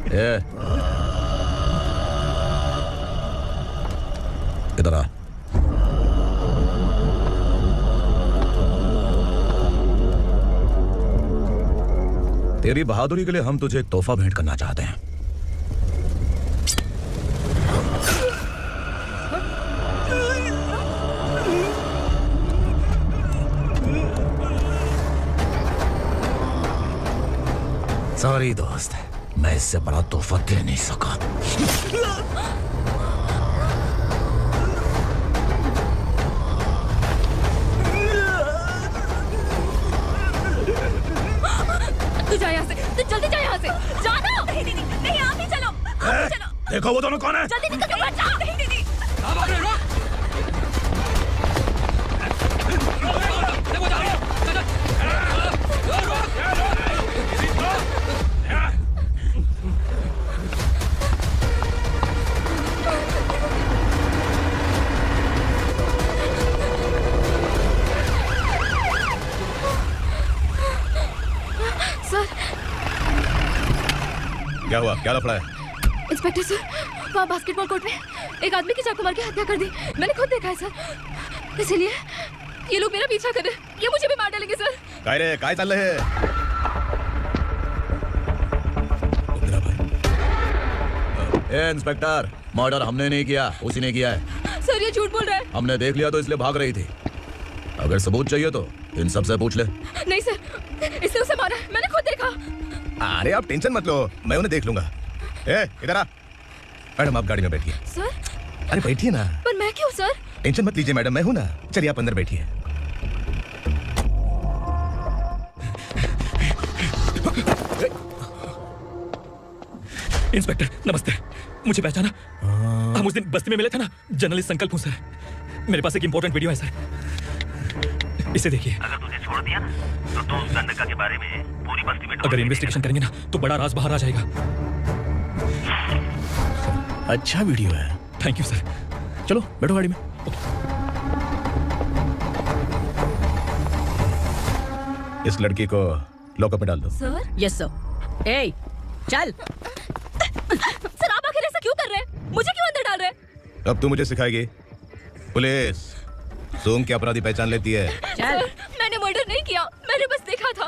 इधर आ। तेरी बहादुरी के लिए हम तुझे एक तोहफा भेंट करना चाहते हैं। सॉरी दोस्त, मैं इससे बड़ा तोहफा दे नहीं सका। देखो वो दोनों कौन है? जल्दी निकल के बचा। नहीं दीदी। सर। क्या हुआ? क्या लफड़ा है? इंस्पेक्टर सर, वहाँ बास्केटबॉल कोर्ट में एक आदमी की चाकू मार के हत्या कर दी। मैंने खुद देखा है सर, इसीलिए ये लोग मेरा पीछा कर रहे हैं। ये मुझे भी मार डालेंगे सर। काय रे, काय चाललंय हे? इंस्पेक्टर, मर्डर हमने नहीं किया, उसी ने किया है। सर ये झूठ बोल रहा है। हमने देख लिया तो इसलिए भाग रही थी। अगर सबूत चाहिए तो इन सब से पूछ ले। नहीं सर, इसने उसे मारा है, मैंने खुद देखा। अरे आप टेंशन मत लो, मैं उन्हें देख लूंगा। ए, इधर आ। मैडम आप गाड़ी में बैठिए। सर? अरे बैठिए ना। पर मैं क्यों सर? टेंशन मत लीजिए मैडम, मैं हूं ना। चलिए आप अंदर बैठिए। इंस्पेक्टर नमस्ते, मुझे पहचाना? हम उस दिन बस्ती में मिले थे ना, जर्नलिस्ट संकल्प हूँ सर। मेरे पास एक इंपॉर्टेंट वीडियो है सर, इसे देखिए। अगर तुझे छोड़ दिया ना तो तू उस दंडका के बारे में पूरी बस्ती में अगर इन्वेस्टिगेशन करेंगे ना तो बड़ा राज बाहर आ जाएगा। अच्छा वीडियो है। Thank you sir. चलो बैठो गाड़ी में। इस लड़की को लॉकअप में डाल दो। सर? Yes sir. ए, चल। सर आप आखिर ऐसा क्यों कर रहे हैं? मुझे क्यों अंदर डाल रहे हैं? अब तू मुझे सिखाएगी? पुलिस सूंघ के अपराधी पहचान लेती है। सर, मैंने मर्डर नहीं किया, मैंने बस देखा था।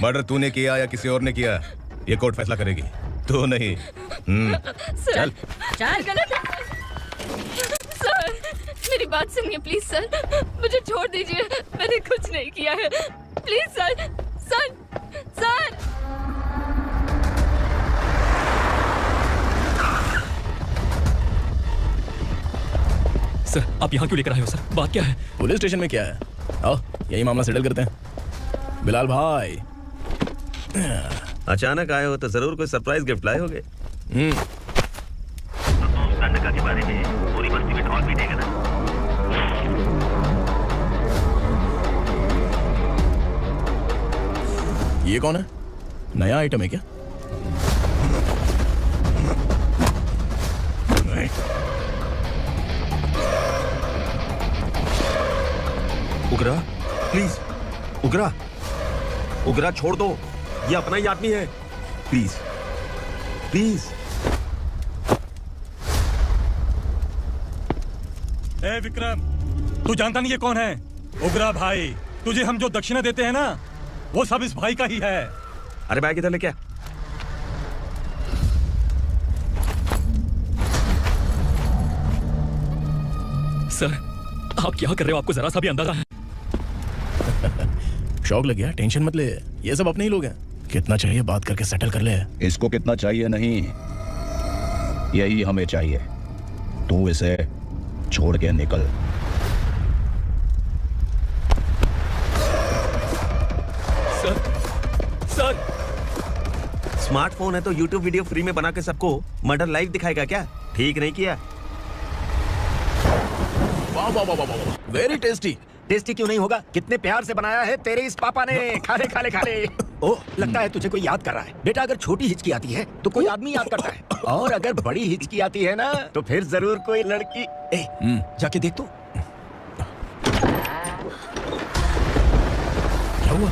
मर्डर तूने किया या किसी और ने किया, ये कोर्ट फैसला करेगी, तू नहीं। सर, चल गलत है। सर मेरी बात सुनिए प्लीज सर, मुझे छोड़ दीजिए, मैंने कुछ नहीं किया है। Please sir, sir, sir. Sir आप यहाँ क्यों लेकर आए हो सर? बात क्या है? पुलिस स्टेशन में क्या है? आओ यही मामला सेटल करते हैं। बिलाल भाई, अचानक आए हो तो जरूर कोई सरप्राइज गिफ्ट लाए होगे। तो तू उस दंडका के बारे में पूरी बस्ती में ढोल पीटेगा ना? ये कौन है? नया आइटम है क्या? उगरा प्लीज, उगरा, उगरा छोड़ दो, ये अपना ही आदमी है। Please please. ए विक्रम, तू जानता नहीं ये कौन है? उगरा भाई, तुझे हम जो दक्षिणा देते हैं ना, वो सब इस भाई का ही है। अरे बैग इधर ले क्या? सर आप क्या कर रहे हो? आपको जरा सा भी अंदाजा है? शौक लग गया? टेंशन मत ले, ये सब अपने ही लोग हैं। कितना चाहिए बात करके सेटल कर ले। इसको कितना चाहिए नहीं, यही हमें चाहिए। तू इसे छोड़ के निकल। सर स्मार्टफोन है तो YouTube वीडियो फ्री में बना के सबको मर्डर लाइव दिखाएगा क्या? ठीक नहीं किया। वाह वाह वाह वाह, वेरी टेस्टी। टेस्टी क्यों नहीं होगा? कितने प्यार से बनाया है तेरे इस पापा ने। खा ले खा ले खा ले। ओह, लगता है तुझे कोई याद कर रहा है। बेटा अगर छोटी हिचकी आती है तो कोई आदमी याद करता है, और अगर बड़ी हिचकी आती है ना तो फिर जरूर कोई लड़की। जाके देख तो। क्या हुआ?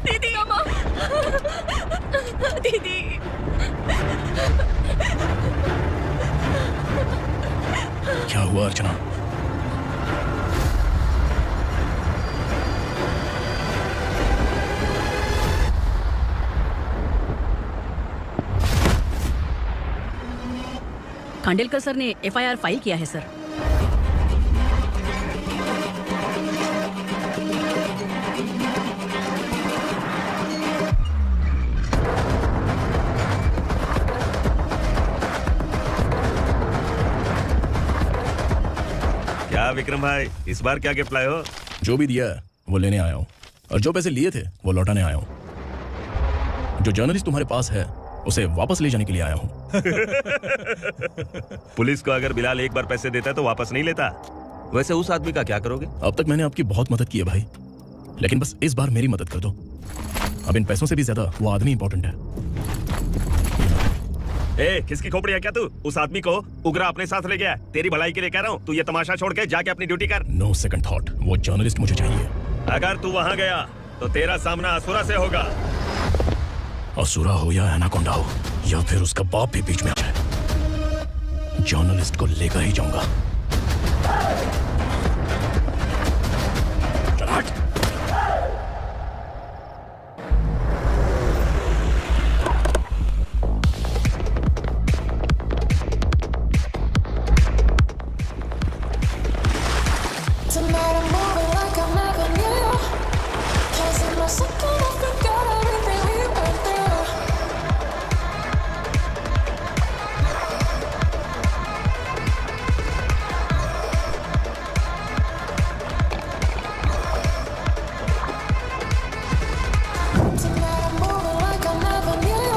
दीदी अम्मा, दीदी। क्या हुआ अर्चना? खांडेलकर सर ने एफआईआर फाइल किया है सर। विक्रम भाई, इस बार क्या गिफ्ट लाए हो? जो भी दिया है वो लेने आया हूँ, और जो पैसे लिए थे वो लौटाने आया हूँ। जो जर्नलिस्ट तुम्हारे पास है उसे वापस ले जाने के लिए आया हूँ। पुलिस को अगर बिलाल एक बार पैसे देता है तो वापस नहीं लेता। वैसे उस आदमी का क्या करोगे? अब तक मैंने आपकी बहुत मदद की है भाई, लेकिन बस इस बार मेरी मदद कर दो। अब इन पैसों से भी ज्यादा वो आदमी इंपॉर्टेंट है। ए, किसकी खोपड़ी है क्या तू? उस आदमी को उग्रा अपने साथ ले गया। तेरी भलाई के लिए कह रहा हूँ, तू ये तमाशा छोड़ के जाके अपनी ड्यूटी कर। नो सेकंड थॉट, वो जर्नलिस्ट मुझे चाहिए। अगर तू वहाँ गया तो तेरा सामना असुरा से होगा। असुरा हो या एनाकोंडा हो या फिर उसका बाप भी बीच में आ जाए, जर्नलिस्ट को लेकर ही जाऊंगा। चल हट। Tonight I'm moving like I'm never knew. Can't see my second, I forgot everything we went through. Tonight I'm moving like I'm never knew.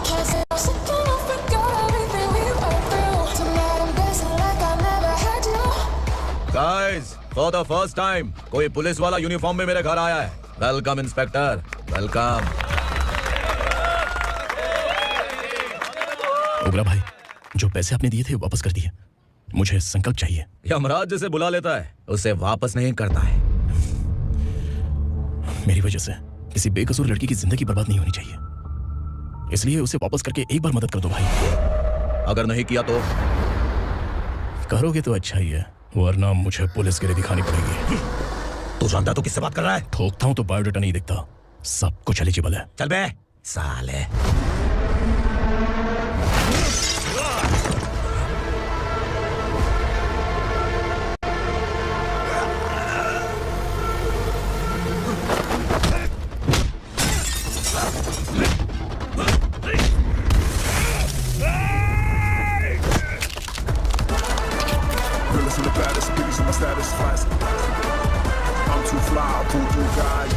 Can't see my second, I forgot everything we went through. Tonight I'm dancing like I never had you. Guys, for the first time कोई police वाला uniform में मेरे घर आया है। Welcome inspector, welcome. उग्रा भाई, जो पैसे आपने दिए थे वापस कर दिए। मुझे संकल्प चाहिए। यमराज जिसे बुला लेता है उसे वापस नहीं करता है। मेरी वजह से किसी बेकसूर लड़की की जिंदगी बर्बाद नहीं होनी चाहिए, इसलिए उसे वापस करके एक बार मदद कर दो भाई। अगर नहीं किया तो? करोगे तो अच्छा ही है, वरना मुझे पुलिस के लिए दिखानी पड़ेगी। तू जानता तो किससे बात कर रहा है? ठोकता हूं तो बायोडाटा नहीं दिखता, सब कुछ एलिजिबल है। चल बे साले। Realest in the baddest, biggest in my status, classic. I'm too fly, voodoo guy.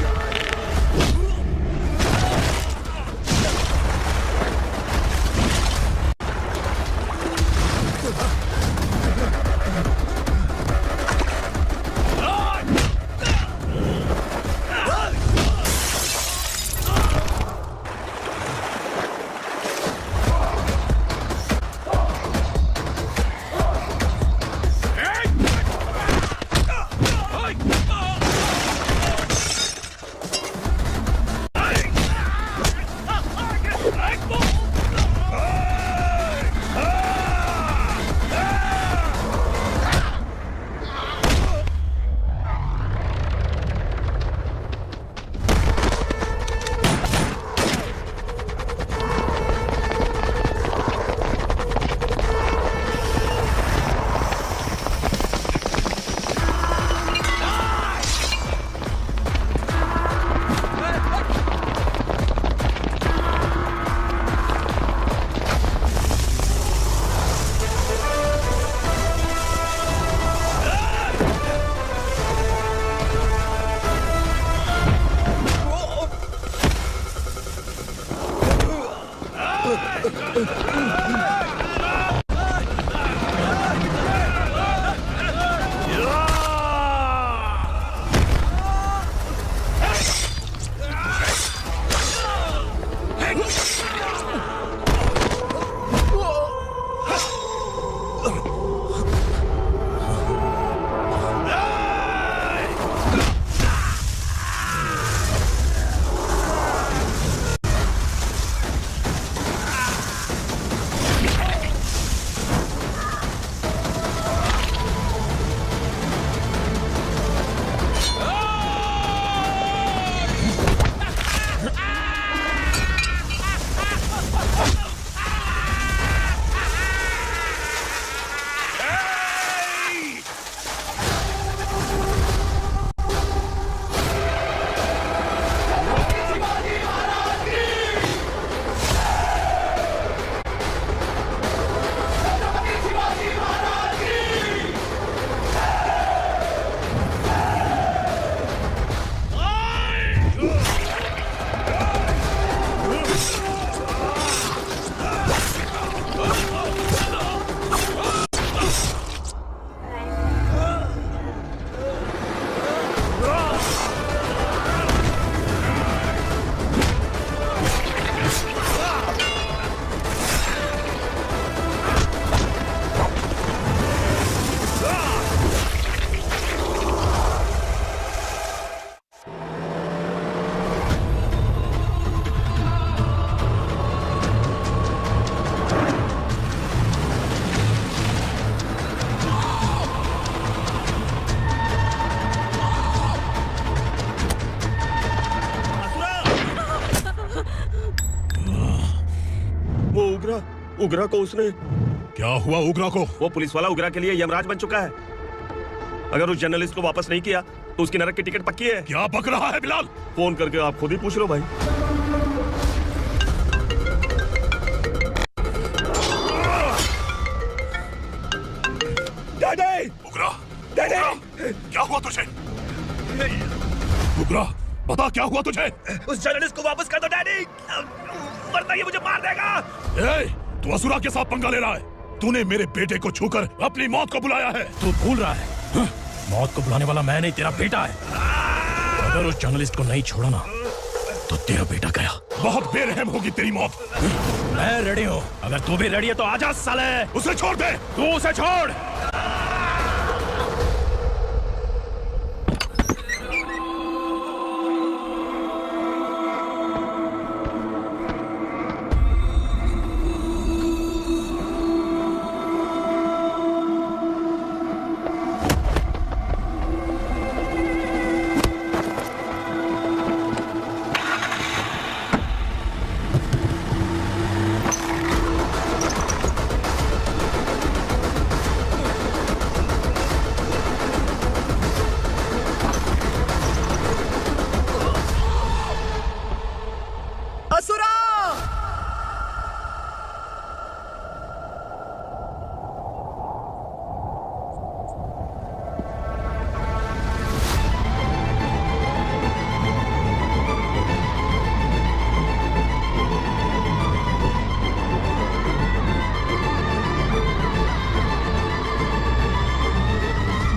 उगरा को उसने। क्या हुआ उगरा को? वो पुलिस वाला उगरा के लिए यमराज बन चुका है। अगर उस जर्नलिस्ट को वापस नहीं किया तो उसकी नरक की टिकट पक्की है। क्या बक रहा है बिलाल? फोन करके आप खुद ही पूछ लो भाई। डैडी! उगरा! डैडी! क्या हुआ तुझे? उगरा, बता क्या हुआ तुझे? उस जर्नलिस्ट को वापस कर दो डैडी, वरना ये मुझे मार देगा। ए, तू असुरा के साथ पंगा ले रहा है। तूने मेरे बेटे को छूकर अपनी मौत को बुलाया है। तू भूल रहा है, हाँ? मौत को बुलाने वाला मैं नहीं, तेरा बेटा है। अगर उस जर्नलिस्ट को नहीं छोड़ा ना तो तेरा बेटा गया। बहुत बेरहम होगी तेरी मौत। मैं रेडी हूँ, अगर तू भी रेडी है तो आजा साले। उसे छोड़ दे। तू उसे छोड़।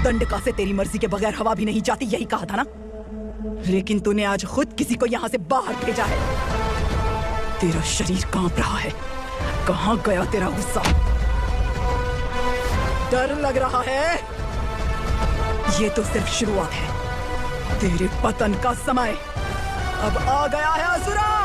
दंडका से तेरी मर्जी के बगैर हवा भी नहीं जाती, यही कहा था ना। लेकिन तूने आज खुद किसी को यहाँ से बाहर भेजा है। तेरा शरीर कांप रहा है। कहाँ गया तेरा गुस्सा? डर लग रहा है? ये तो सिर्फ शुरुआत है। तेरे पतन का समय अब आ गया है असुरा।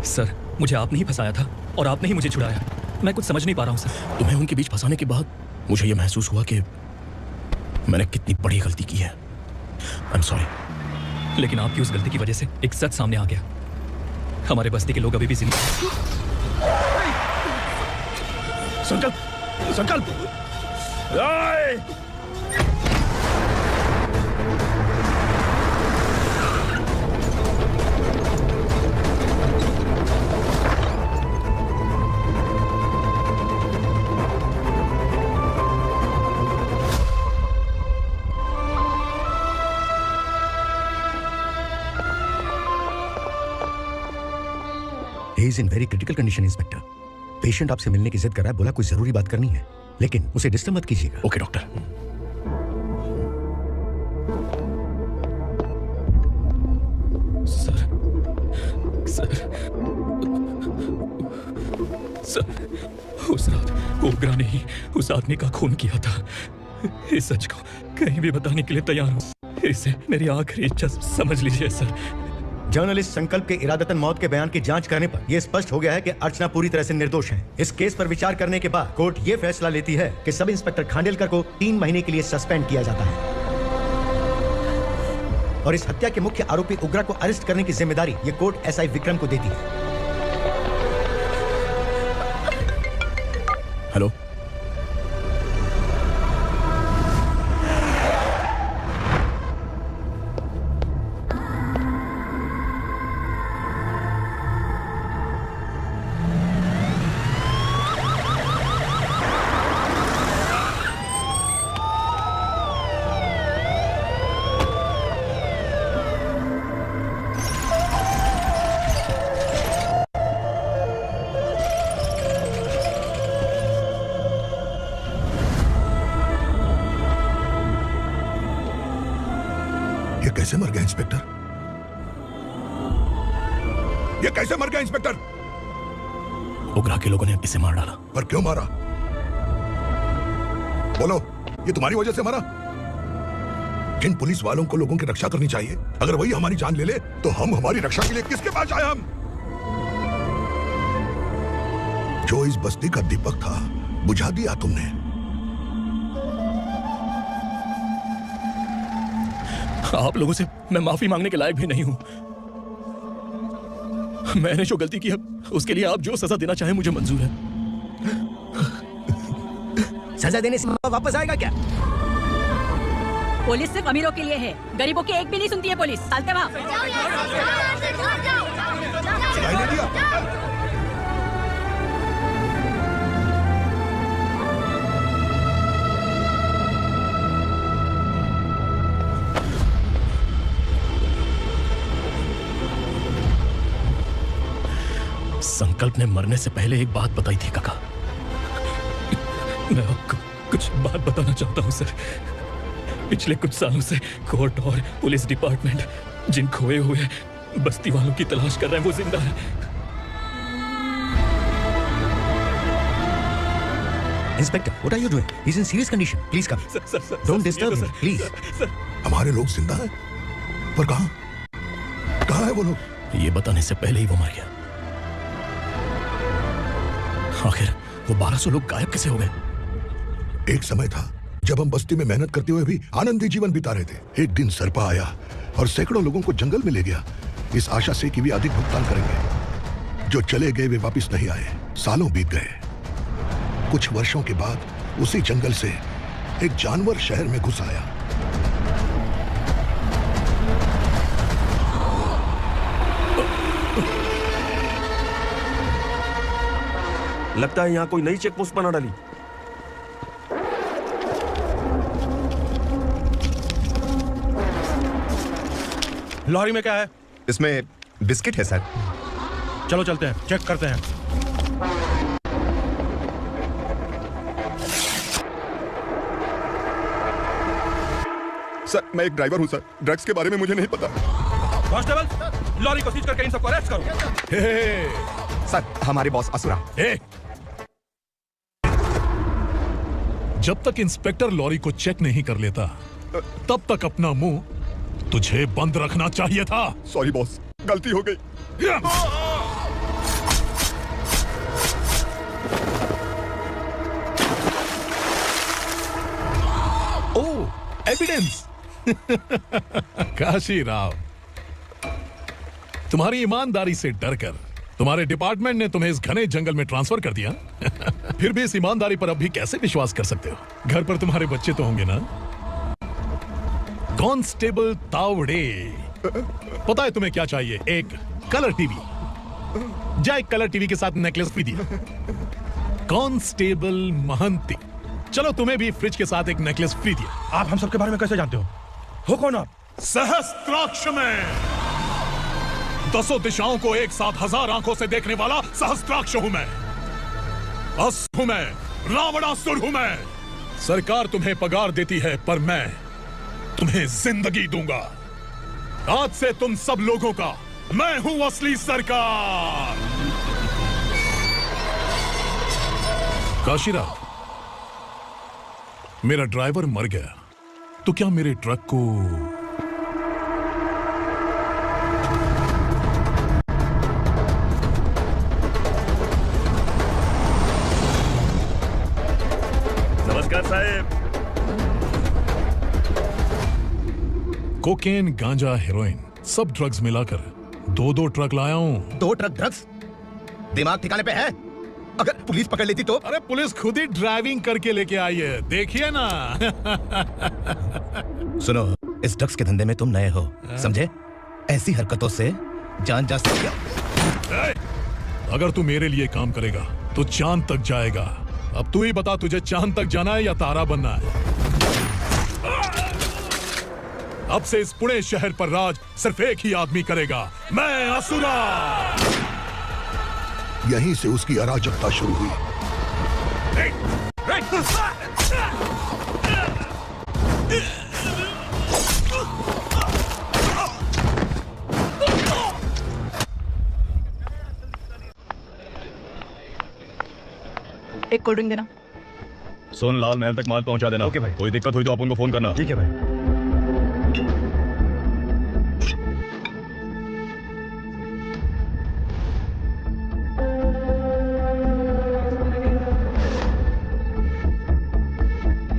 सर, मुझे आपने ही फंसाया था और आपने ही मुझे छुड़ाया। मैं कुछ समझ नहीं पा रहा हूँ सर। तुम्हें उनके बीच फंसाने के बाद मुझे यह महसूस हुआ कि मैंने कितनी बड़ी गलती की है। I am sorry. लेकिन आपकी उस गलती की वजह से एक सच सामने आ गया। हमारे बस्ती के लोग अभी भी जिंदा हैं। संकल्प, संकल्प! He is in very critical condition, inspector. Patient आपसे मिलने की जिद कर रहा है, बोला कोई जरूरी बात करनी है, लेकिन उसे डिस्टर्ब मत कीजिएगा। Okay doctor. सर, उस रात ओगरा ने ही उस आदमी का खून किया था। इस सच को कहीं भी बताने के लिए तैयार हूँ। इसे मेरी आखिरी इच्छा समझ लीजिए सर। जर्नलिस्ट संकल्प के इरादतन मौत के बयान की जांच करने पर यह स्पष्ट हो गया है कि अर्चना पूरी तरह से निर्दोष है। इस केस पर विचार करने के बाद कोर्ट ये फैसला लेती है कि सब इंस्पेक्टर खांडेलकर को 3 महीने के लिए सस्पेंड किया जाता है और इस हत्या के मुख्य आरोपी उग्रा को अरेस्ट करने की जिम्मेदारी ये कोर्ट एसआई विक्रम को देती है। हेलो, कैसे मर गया इंस्पेक्टर? ये कैसे मर गया इंस्पेक्टर? उगरा के लोगों ने इसे मार डाला। पर क्यों मारा? बोलो, ये तुम्हारी वजह से मरा? जिन पुलिस वालों को लोगों की रक्षा करनी चाहिए, अगर वही हमारी जान ले ले तो हम हमारी रक्षा के लिए किसके पास आए? हम जो इस बस्ती का दीपक था बुझा दिया तुमने। आप लोगों से मैं माफी मांगने के लायक भी नहीं हूं। मैंने जो गलती की है उसके लिए आप जो सजा देना चाहें मुझे मंजूर है। सजा देने से वापस आएगा क्या? पुलिस सिर्फ अमीरों के लिए है, गरीबों की एक भी नहीं सुनती है पुलिस। चलते वहाँ। संकल्प ने मरने से पहले एक बात बताई थी काका। मैं आपको कुछ बात बताना चाहता हूं सर। पिछले कुछ सालों से कोर्ट और पुलिस डिपार्टमेंट जिन खोए हुए बस्ती वालों की तलाश कर रहे हैं वो जिंदा है। Inspector, what are you doing? He's in serious condition. Please come. Don't disturb him, please. हमारे लोग जिंदा हैं? पर कहां? कहां है वो लोग? ये बताने से पहले ही वो मर गया। आखिर वो 1200 लोग गायब कैसे हो गए? एक समय था जब हम बस्ती में मेहनत करते हुए भी आनंदी जीवन बिता रहे थे। एक दिन सरपा आया और सैकड़ों लोगों को जंगल में ले गया, इस आशा से कि वे अधिक भुगतान करेंगे। जो चले गए वे वापस नहीं आए। सालों बीत गए। कुछ वर्षों के बाद उसी जंगल से एक जानवर शहर में घुस आया। लगता है यहाँ कोई नई चेक पोस्ट बना डाली। लॉरी में क्या है? इसमें बिस्किट है सर। चलो चलते हैं, चेक करते हैं। सर, मैं एक ड्राइवर हूं सर। ड्रग्स के बारे में मुझे नहीं पता। कांस्टेबल, लॉरी को सीज करके इन सबको अरेस्ट करो। सर, हमारे बॉस असुरा। जब तक इंस्पेक्टर लॉरी को चेक नहीं कर लेता तब तक अपना मुंह तुझे बंद रखना चाहिए था। सॉरी बॉस, गलती हो गई। ओह, एविडेंस। काशी राव, तुम्हारी ईमानदारी से डरकर तुम्हारे डिपार्टमेंट ने तुम्हें इस घने जंगल में ट्रांसफर कर दिया। फिर भी इस ईमानदारी पर अब भी कैसे विश्वास कर सकते हो? घर पर तुम्हारे बच्चे तो होंगे ना? कांस्टेबल तावड़े, पता है तुम्हें क्या चाहिए? एक कलर टीवी। जा एक कलर टीवी के साथ नेकलेस भी दिया। कांस्टेबल महंती, चलो तुम्हें भी फ्रिज के साथ एक नेकलेस फ्री दिया। आप हम सबके बारे में कैसे जानते हो कौन आप? सहस्त्राक्ष में 10 दिशाओं को एक साथ 1000 आंखों से देखने वाला सहस्त्राक्ष हूं मैं। असुर हूं मैं, रावणासुर हूं मैं। सरकार तुम्हें पगार देती है पर मैं तुम्हें जिंदगी दूंगा। आज से तुम सब लोगों का मैं हूं असली सरकार। काशीराव, मेरा ड्राइवर मर गया तो क्या मेरे ट्रक को साहब? कोकेन, गांजा, हेरोइन सब ड्रग्स मिलाकर 2-2 ट्रक लाया हूं। 2 ट्रक ड्रग्स? दिमाग ठिकाने पे है? अगर पुलिस पकड़ लेती तो? अरे पुलिस खुद ही ड्राइविंग करके लेके आई है, देखिए ना। सुनो, इस ड्रग्स के धंधे में तुम नए हो, समझे? ऐसी हरकतों से जान जा सकती है। अगर तू मेरे लिए काम करेगा तो चांद तक जाएगा। अब तू ही बता, तुझे चांद तक जाना है या तारा बनना है? अब से इस पुणे शहर पर राज सिर्फ एक ही आदमी करेगा, मैं असुरा। यहीं से उसकी अराजकता शुरू हुई। एक कोल्ड ड्रिंक देना। सुन, लाल महल तक माल पहुंचा देना। ओके भाई। कोई दिक्कत हुई तो अपन को फोन करना। ठीक है भाई।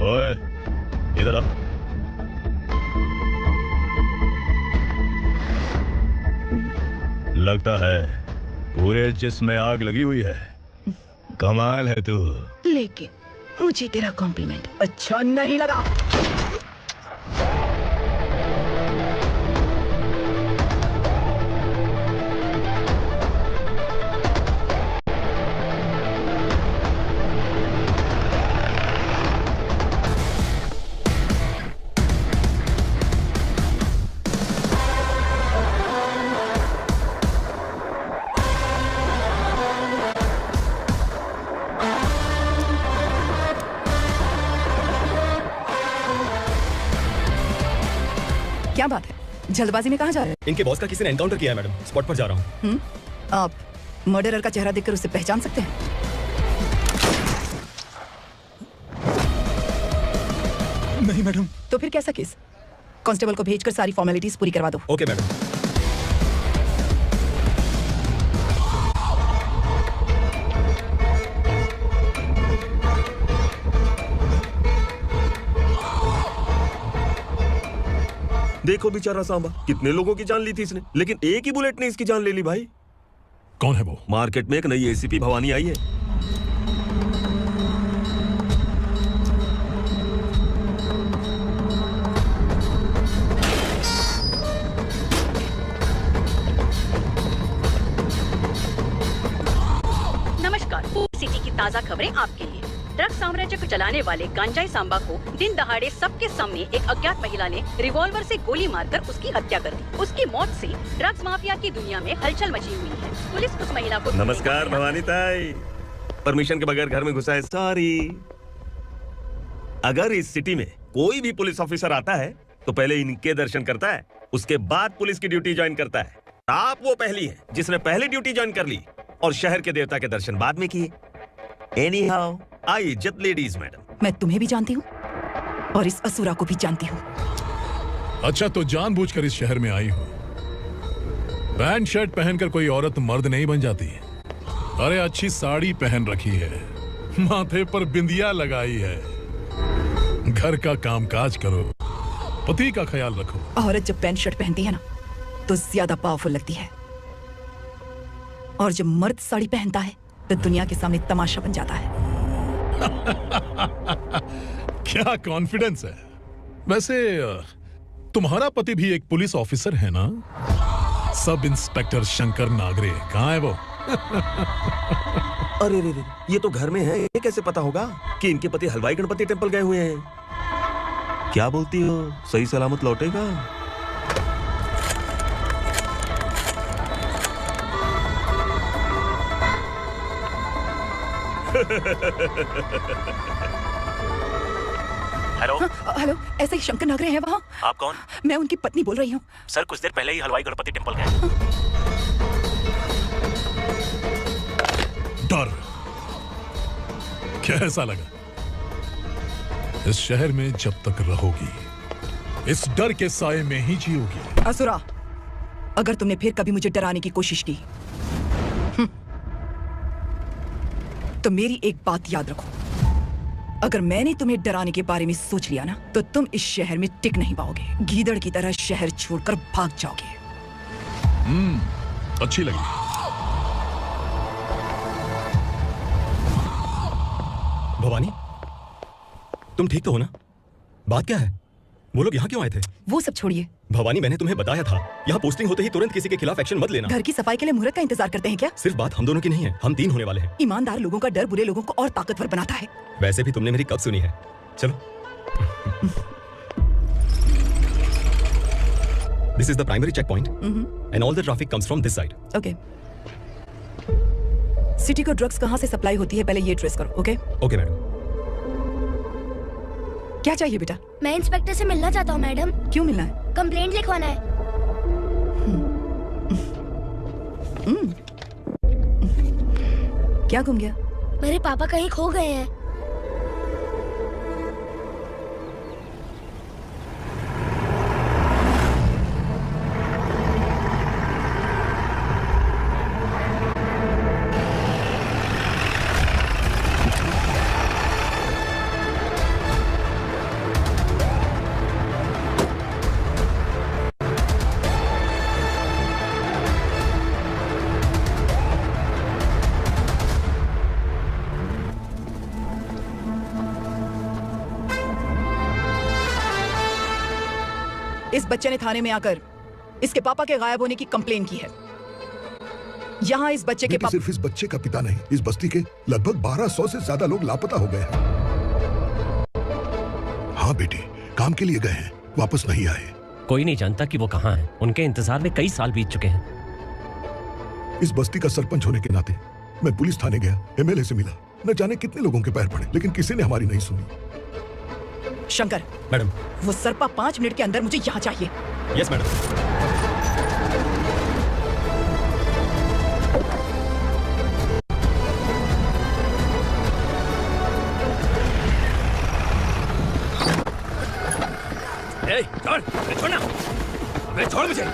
ओए, इधर आ। लगता है पूरे जिस्म में आग लगी हुई है। कमाल है तू। लेकिन मुझे तेरा कॉम्प्लीमेंट अच्छा नहीं लगा। क्या बात है, जल्दबाजी में कहाँ जा रहे हो? इनके बॉस का किसी ने एनकाउंटर किया है मैडम, स्पॉट पर जा रहा हूँ। आप मर्डरर का चेहरा देखकर उसे पहचान सकते हैं? नहीं मैडम। तो फिर कैसा केस? कांस्टेबल को भेजकर सारी फॉर्मेलिटीज पूरी करवा दो। Okay madam. देखो बेचारा सांबा, कितने लोगों की जान ली थी इसने, लेकिन एक ही बुलेट ने इसकी जान ले ली भाई। कौन है वो? मार्केट में एक नई एसीपी भवानी आई है। नमस्कार, सिटी की ताज़ा खबरें आपके लिए। ड्रग्स साम्राज्य को चलाने वाले गांजाई सांबा को दिन दहाड़े सबके सामने एक अज्ञात महिला ने रिवॉल्वर से गोली मारकर उसकी हत्या कर दी। उसकी मौत से ड्रग्स माफिया की दुनिया में हलचल मची हुई है। पुलिस उस महिला को नमस्कार भवानी ताई, परमिशन के बगैर घर में घुसा है, सॉरी। अगर इस सिटी में कोई भी पुलिस ऑफिसर आता है तो पहले इनके दर्शन करता है, उसके बाद पुलिस की ड्यूटी ज्वाइन करता है। आप वो पहली है जिसने पहले ड्यूटी ज्वाइन कर ली और शहर के देवता के दर्शन बाद में किए। एनीहाउ, आई इज्जत लेडीज मैडम। मैं तुम्हें भी जानती हूँ और इस असुरा को भी जानती हूँ। अच्छा, तो जानबूझकर इस शहर में आई हो। पैंट शर्ट पहनकर कोई औरत मर्द नहीं बन जाती। अरे अच्छी साड़ी पहन रखी है, माथे पर बिंदिया लगाई है, घर का कामकाज करो, पति का ख्याल रखो। औरत जब पैंट शर्ट पहनती है ना तो ज्यादा पावरफुल लगती है, और जब मर्द साड़ी पहनता है तो दुनिया के सामने तमाशा बन जाता है। क्या कॉन्फिडेंस है। वैसे तुम्हारा पति भी एक पुलिस ऑफिसर है ना? सब इंस्पेक्टर शंकर नागरे कहाँ है वो? अरे रे रे, ये तो घर में है, ये कैसे पता होगा कि इनके पति हलवाई गणपति टेम्पल गए हुए हैं? क्या बोलती हो, सही सलामत लौटेगा? हेलो। हेलो, ऐसे ही शंकर नागरे हैं वहाँ? आप कौन? मैं उनकी पत्नी बोल रही हूँ। सर कुछ देर पहले ही हलवाई गणपति टेम्पल गए। डर कैसा लगा? इस शहर में जब तक रहोगी इस डर के साए में ही जियोगी। असुरा, अगर तुमने फिर कभी मुझे डराने की कोशिश की तो मेरी एक बात याद रखो, अगर मैंने तुम्हें डराने के बारे में सोच लिया ना तो तुम इस शहर में टिक नहीं पाओगे। गीदड़ की तरह शहर छोड़कर भाग जाओगे। अच्छी लगी। भवानी, तुम ठीक तो हो ना? बात क्या है? वो लोग यहाँ क्यों आए थे? वो सब छोड़िए भवानी, मैंने तुम्हें बताया था यहाँ पोस्टिंग होते ही तुरंत किसी के खिलाफ एक्शन मत लेना। घर की सफाई के लिए मुहूर्त का इंतजार करते हैं क्या? सिर्फ बात हम दोनों की नहीं है, हम 3 होने वाले हैं। ईमानदार लोगों का डर बुरे लोगों को और ताकतवर बनाता है। वैसे भी तुमने मेरी कब सुनी है। चलो। This is the primary check point and all the traffic comes from this side. Okay. City को ड्रग्स कहाँ से सप्लाई होती है पहले ये ट्रेस करो। ओके? Okay madam. क्या चाहिए बेटा? मैं इंस्पेक्टर से मिलना चाहता हूँ मैडम। क्यों मिलना है? कंप्लेंट लिखवाना है। क्या घूम गया? मेरे पापा कहीं खो गए हैं। इस बच्चे ने थाने में आकर इसके पापा के गायब होने की कंप्लेन की है। यहाँ इस बच्चे के बेटी, सिर्फ इस बच्चे का पिता नहीं, इस बस्ती के लगभग 1200 से ज्यादा लोग लापता हो गए हैं। हाँ बेटी, काम के लिए गए हैं, वापस नहीं आए। कोई नहीं जानता कि वो कहाँ हैं। उनके इंतजार में कई साल बीत चुके हैं। इस बस्ती का सरपंच होने के नाते मैं पुलिस थाने गया, एमएलए से मिला, न जाने कितने लोगों के पैर पड़े, लेकिन किसी ने हमारी नहीं सुनी। शंकर, मैडम, वो सरपा 5 मिनट के अंदर मुझे यहाँ चाहिए। Yes madam. छोड़ना, अबे छोड़ मुझे।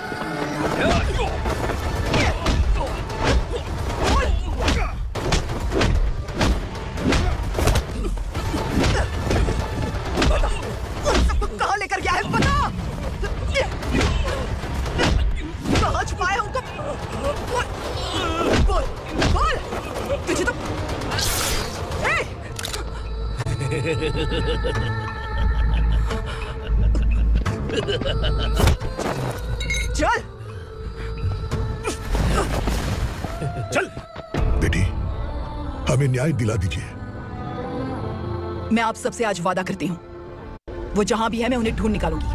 कहाँ लेकर गया है पता? कहाँ छुपाया उनको? बोल, बोल, तुझे तो चल चल बेटी, हमें न्याय दिला दीजिए। मैं आप सबसे आज वादा करती हूँ, वो जहां भी है मैं उन्हें ढूंढ निकालूंगी।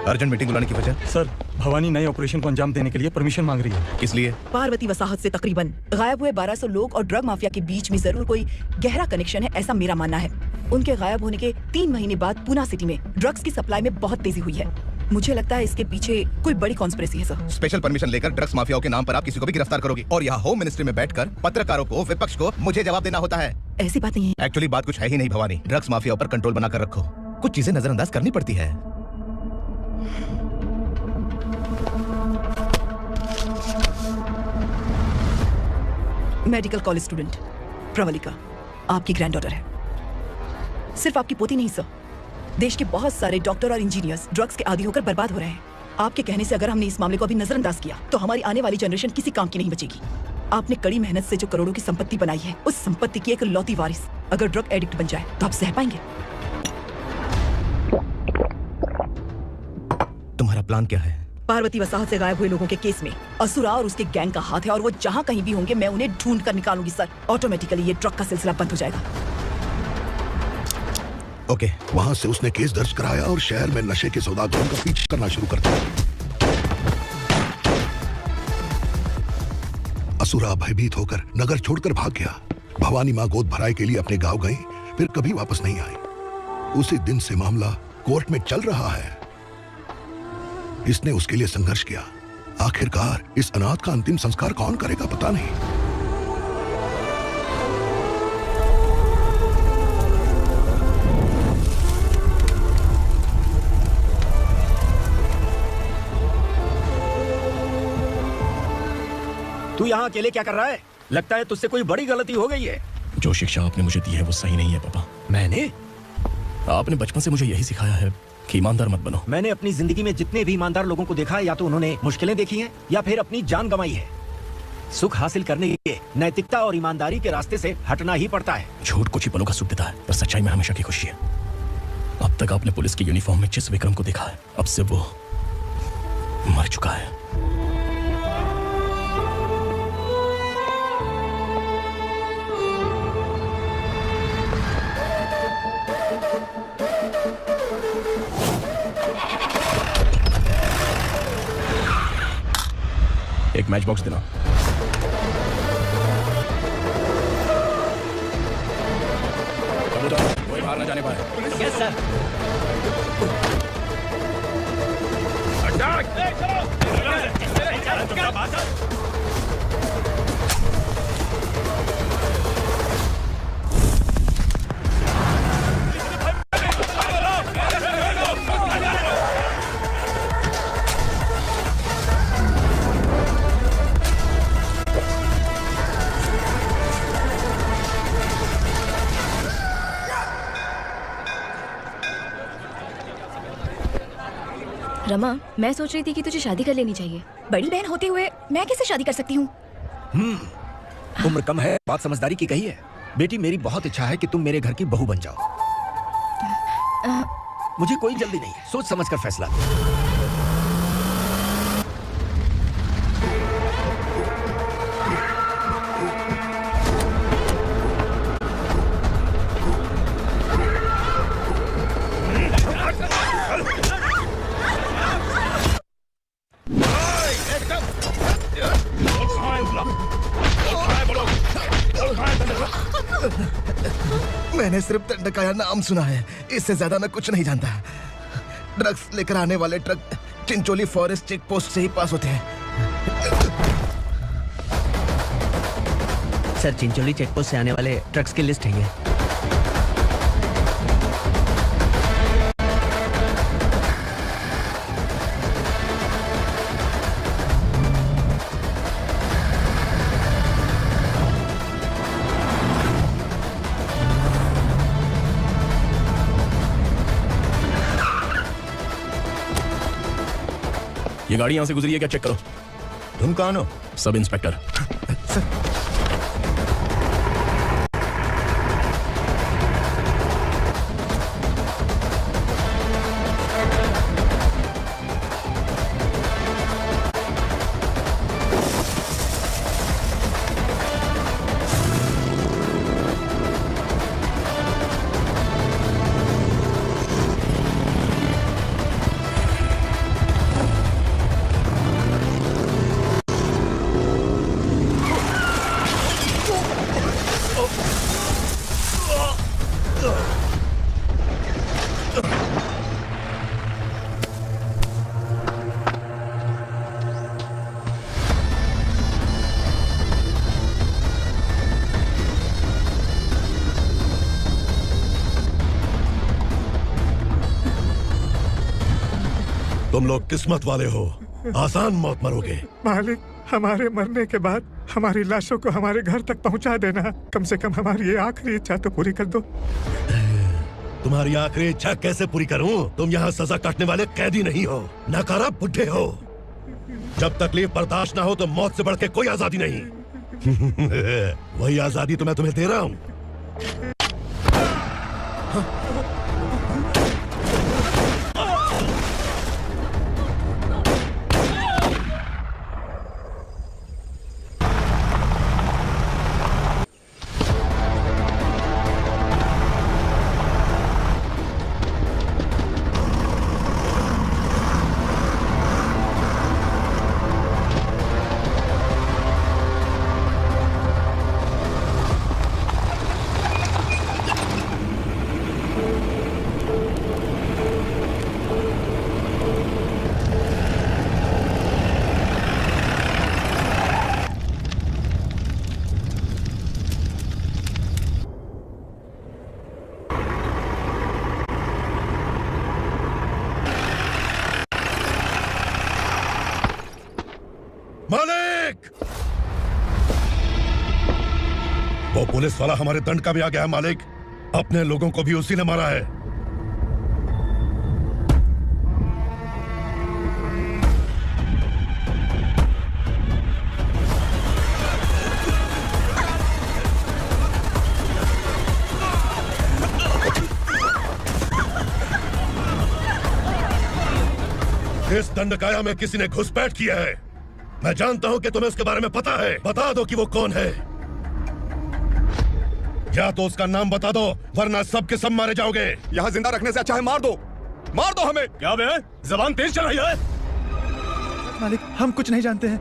अर्जेंट मीटिंग बुलाने की वजह? सर, भवानी नए ऑपरेशन को अंजाम देने के लिए परमिशन मांग रही है। किस लिए? पार्वती वसाहत से तकरीबन गायब हुए 1200 लोग और ड्रग माफिया के बीच में जरूर कोई गहरा कनेक्शन है, ऐसा मेरा मानना है। उनके गायब होने के 3 महीने बाद पूना सिटी में ड्रग्स की सप्लाई में बहुत तेजी हुई है। मुझे लगता है इसके पीछे कोई बड़ी कॉन्स्पिरेसी है सर। स्पेशल परमिशन लेकर ड्रग्स माफियाओं के नाम पर आप किसी को भी गिरफ्तार करोगे और यहाँ होम मिनिस्ट्री में बैठकर पत्रकारों को, विपक्ष को मुझे जवाब देना होता है। ऐसी बात नहीं है। एक्चुअली बात कुछ है ही नहीं भवानी। ड्रग्स माफियाओं पर कंट्रोल बनाकर रखो, कुछ चीजें नजरअंदाज करनी पड़ती है। मेडिकल कॉलेज स्टूडेंट प्रवलिका आपकी ग्रैंडडॉटर है। सिर्फ आपकी पोती नहीं सर, देश के बहुत सारे डॉक्टर और इंजीनियर्स ड्रग्स के आदी होकर बर्बाद हो रहे हैं। आपके कहने से अगर हमने इस मामले को अभी नजरअंदाज किया तो हमारी आने वाली जनरेशन किसी काम की नहीं बचेगी। आपने कड़ी मेहनत से जो करोड़ों की संपत्ति बनाई है, उस संपत्ति की एक लौती वारिस अगर ड्रग एडिक्ट बन जाए तो आप सह पाएंगे? तुम्हारा प्लान क्या है? पार्वती वसाहत से गायब हुए लोगों के केस में असुरा और उसके गैंग का हाथ है और वो जहां कहीं भी होंगे मैं उन्हें ढूंढ कर निकालूंगी सर। ऑटोमेटिकली ये ड्रग का सिलसिला बंद हो जाएगा। ओके। वहां से उसने केस दर्ज कराया और शहर में नशे के सौदागरों का पीछा करना शुरू कर दिया। असुरा भयभीत होकर नगर छोड़कर भाग गया। भवानी माँ गोद भराई के लिए अपने गांव गई, फिर कभी वापस नहीं आई। उसी दिन से मामला कोर्ट में चल रहा है। इसने उसके लिए संघर्ष किया। आखिरकार इस अनाथ का अंतिम संस्कार कौन करेगा पता नहीं। तू यहाँ अकेले क्या कर रहा है? लगता है तुझसे कोई बड़ी गलती हो गई है। जो शिक्षा आपने मुझे दी है वो सही नहीं है पापा। मैंने? आपने बचपन से मुझे यही सिखाया है कि ईमानदार मत बनो। मैंने अपनी जिंदगी में जितने भी ईमानदार लोगों को देखा है, या तो उन्होंने मुश्किलें देखी हैं या फिर अपनी जान गंवाई है। सुख हासिल करने के लिए नैतिकता और ईमानदारी के रास्ते से हटना ही पड़ता है। झूठ कुछ ही पलों का सुख देता है, पर सच्चाई में हमेशा की खुशी है। अब तक आपने पुलिस की यूनिफॉर्म में जिस विक्रम को देखा है, अब से वो मर चुका है। एक मैच बॉक्स देना। कोई बाहर ना जाने पाए। Yes sir. अटैक! रमा, मैं सोच रही थी कि तुझे शादी कर लेनी चाहिए। बड़ी बहन होते हुए मैं कैसे शादी कर सकती हूँ? उम्र कम है, बात समझदारी की कही है। बेटी, मेरी बहुत इच्छा है कि तुम मेरे घर की बहू बन जाओ। मुझे कोई जल्दी नहीं है, सोच समझ कर फैसला लो। मैंने सिर्फ दंडकाया नाम सुना है, इससे ज्यादा मैं कुछ नहीं जानता। ड्रग्स लेकर आने वाले truck Chincholi forest check post से ही पास होते हैं। सर, चिंचोली चेक पोस्ट से आने वाले ट्रक्स की लिस्ट है ये। ये गाड़ी यहां से गुजरी है क्या, चेक करो। तुम कौन हो? Sub inspector. तुम लोग किस्मत वाले हो, आसान मौत मरोगे। मालिक, हमारे मरने के बाद हमारी लाशों को हमारे घर तक पहुंचा देना। कम से कम हमारी ये आखिरी इच्छा तो पूरी कर दो। तुम्हारी आखिरी इच्छा कैसे पूरी करूं? तुम यहाँ सजा काटने वाले कैदी नहीं हो, नकारा बुड्ढे हो। जब तकलीफ बर्दाश्त ना हो तो मौत से बढ़ के कोई आजादी नहीं। वही आजादी तो मैं तुम्हें दे रहा हूँ। मालिक! वो पुलिस वाला हमारे दंड का भी आ गया है मालिक। अपने लोगों को भी उसी ने मारा है। इस दंडकाया में किसी ने घुसपैठ किया है। मैं जानता हूं कि तुम्हें उसके बारे में पता है। बता दो कि वो कौन है। या तो उसका नाम बता दो, वरना सब के सब मारे जाओगे। यहाँ जिंदा रखने से अच्छा है मार दो हमें। क्या बे, जबान तेज चलाई है? मालिक, हम कुछ नहीं जानते हैं।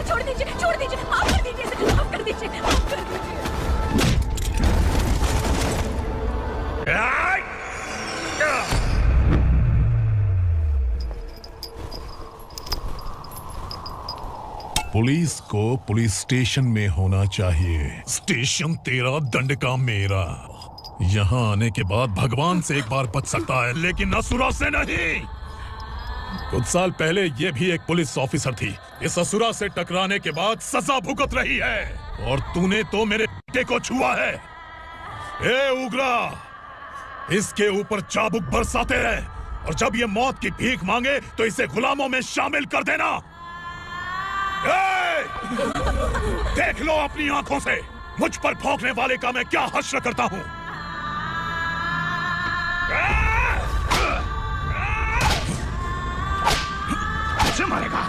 छोड़ दीजिए, छोड़ दीजिए, माफ कर दीजिए इसे, माफ कर दीजिए, माफ कर दीजिए। पुलिस को पुलिस स्टेशन में होना चाहिए, स्टेशन तेरा, दंड का मेरा। यहाँ आने के बाद भगवान से एक बार बच सकता है, लेकिन असुरा से नहीं। कुछ साल पहले ये भी एक पुलिस ऑफिसर थी। इस असुरा से टकराने के बाद सजा भुगत रही है, और तूने तो मेरे बेटे को छुआ है। ए उग्रा, इसके ऊपर चाबुक बरसाते रहे, और जब ये मौत की भीख मांगे तो इसे गुलामों में शामिल कर देना। देख लो अपनी आंखों से मुझ पर भौंकने वाले का मैं क्या हश्र करता हूं। कैसे मारेगा?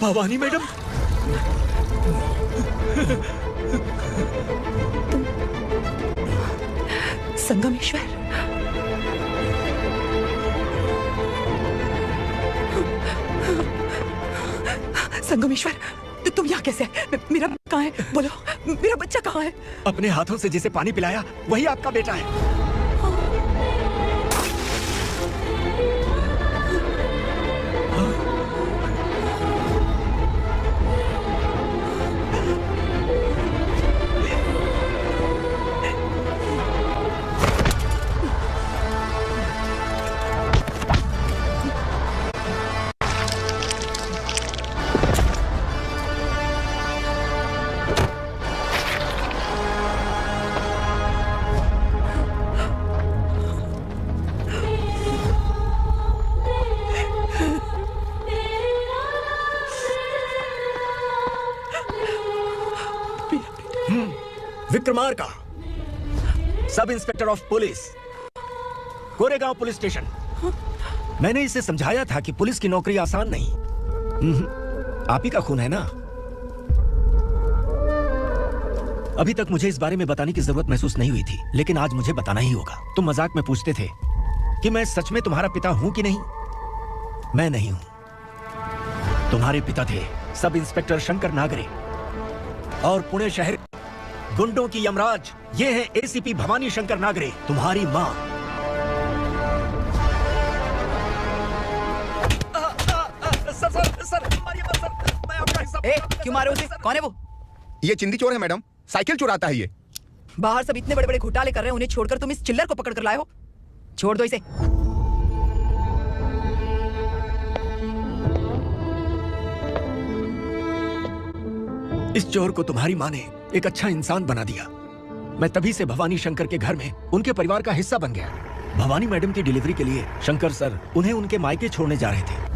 भवानी मैडम, संगमेश्वर, संगमेश्वर, तुम यहाँ कैसे? मेरा कहाँ है? बोलो, मेरा बच्चा कहाँ है? अपने हाथों से जिसे पानी पिलाया वही आपका बेटा है। Vikramarka, sub inspector of police, Koregaon police station. मैंने इसे समझाया था कि पुलिस की नौकरी आसान नहीं। आप ही का खून है ना। अभी तक मुझे इस बारे में बताने की जरूरत महसूस नहीं हुई थी, लेकिन आज मुझे बताना ही होगा। तुम मजाक में पूछते थे कि मैं सच में तुम्हारा पिता हूं कि नहीं। मैं नहीं हूं। तुम्हारे पिता थे सब इंस्पेक्टर शंकर नागरे, और पुणे शहर गुंडों की यमराज ये है एसीपी भवानी शंकर नागरे, तुम्हारी मां। सर, मारिए मत सर, मैं आपका हिस्सा। क्यों मारे उसे? कौन है वो? ये चिंदी चोर है मैडम, साइकिल चुराता है ये। बाहर सब इतने बड़े बड़े घोटाले कर रहे हैं, उन्हें छोड़कर तुम इस चिल्लर को पकड़ कर लाए हो। छोड़ दो इसे। इस चोर को तुम्हारी माँ ने एक अच्छा इंसान बना दिया। मैं तभी से भवानी शंकर के घर में उनके परिवार का हिस्सा बन गया। भवानी मैडम की डिलीवरी के लिए शंकर सर उन्हें उनके मायके छोड़ने जा रहे थे।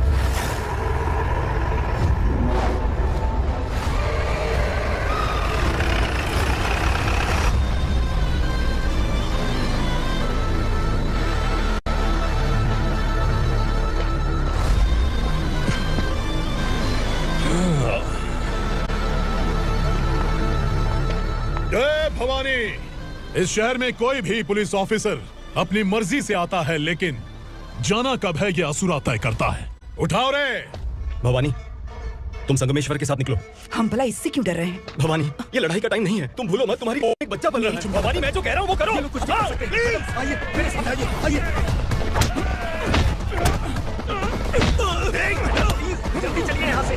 भवानी, इस शहर में कोई भी पुलिस ऑफिसर अपनी मर्जी से आता है, लेकिन जाना कब है ये असुरा तय करता है। उठाओ रे। भवानी, तुम संगमेश्वर के साथ निकलो। हम भला इससे क्यों डर रहे हैं? भवानी, ये लड़ाई का टाइम नहीं है। तुम भूलो मत, तुम्हारी एक बच्चा पल रहा है। भवानी, मैं जो कह रहा हूँ वो करो। कुछ आइए मेरे साथ आइए, आइए। जल्दी चलिए यहाँ से।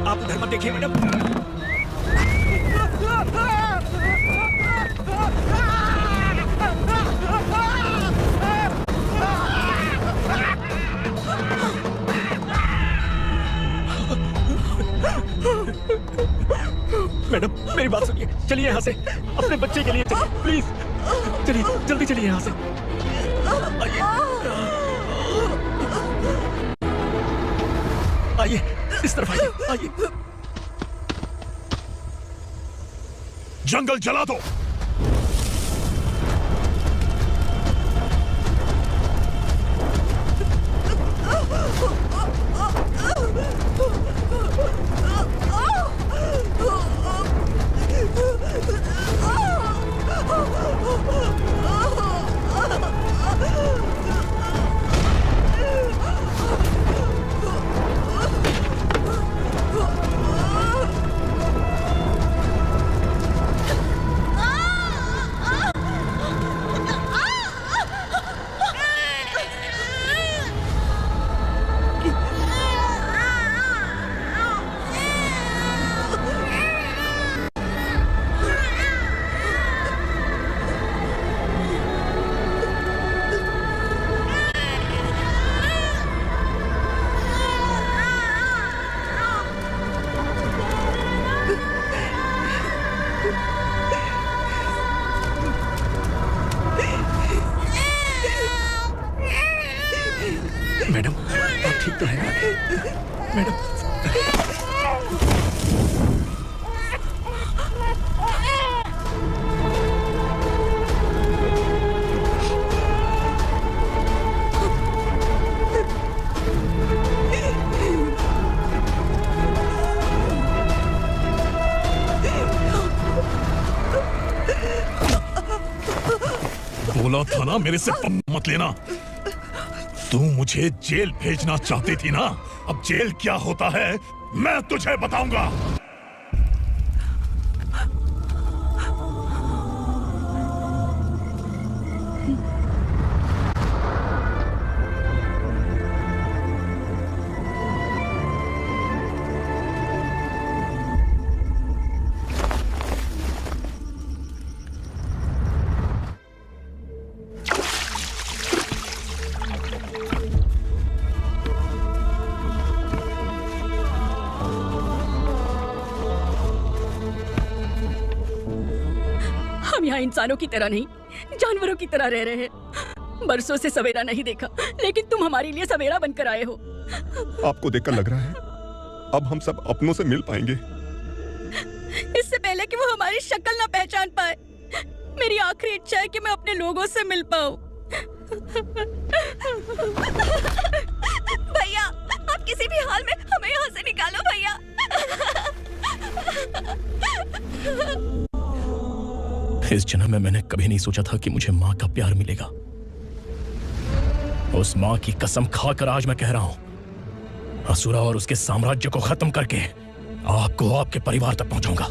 आप उधर मत देखिए मैडम। मैडम, मेरी बात सुनिए, चलिए यहाँ से। अपने बच्चे के लिए चलिए, प्लीज। चलिए, जल्दी चलिए यहाँ से। आइए, इस तरफ आइए, आइए। जंगल जला दो। मैडम, आप ठीक तो हैं? मैडम, बोला था ना मेरे से पंगा मत लेना। तू मुझे जेल भेजना चाहती थी ना, अब जेल क्या होता है मैं तुझे बताऊंगा। हम यहाँ इंसानों की तरह नहीं, जानवरों की तरह रह रहे हैं। बरसों से सवेरा नहीं देखा, लेकिन तुम हमारे लिए सवेरा बनकर आए हो। आपको देखकर लग रहा है अब हम सब अपनों से मिल पाएंगे। इससे पहले कि वो हमारी शक्ल ना पहचान पाए, मेरी आखिरी इच्छा है कि मैं अपने लोगों से मिल पाऊं। भैया, आप किसी भी हाल में हमें यहाँ से निकालो भैया। इस जन्म में मैंने कभी नहीं सोचा था कि मुझे माँ का प्यार मिलेगा। उस माँ की कसम खाकर आज मैं कह रहा हूं, असुरा और उसके साम्राज्य को खत्म करके आपको आपके परिवार तक पहुंचाऊंगा।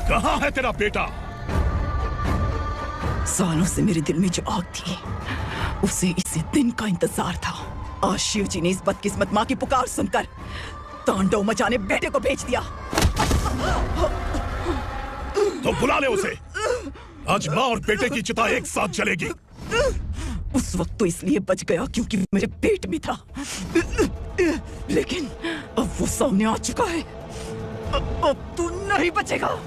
कहाँ है तेरा बेटा? सालों से मेरे दिल में जो आग थी, उसे इसी दिन का इंतजार था। आज शिव जी ने इस बदकिस्मत माँ की पुकार सुनकर तांडव मचाने बेटे को भेज दिया। तो बुला ले उसे। आज माँ और बेटे की चिता एक साथ जलेगी। उस वक्त तो इसलिए बच गया क्योंकि मेरे पेट में था, लेकिन अब वो सामने आ चुका है। अब तू नहीं बचेगा।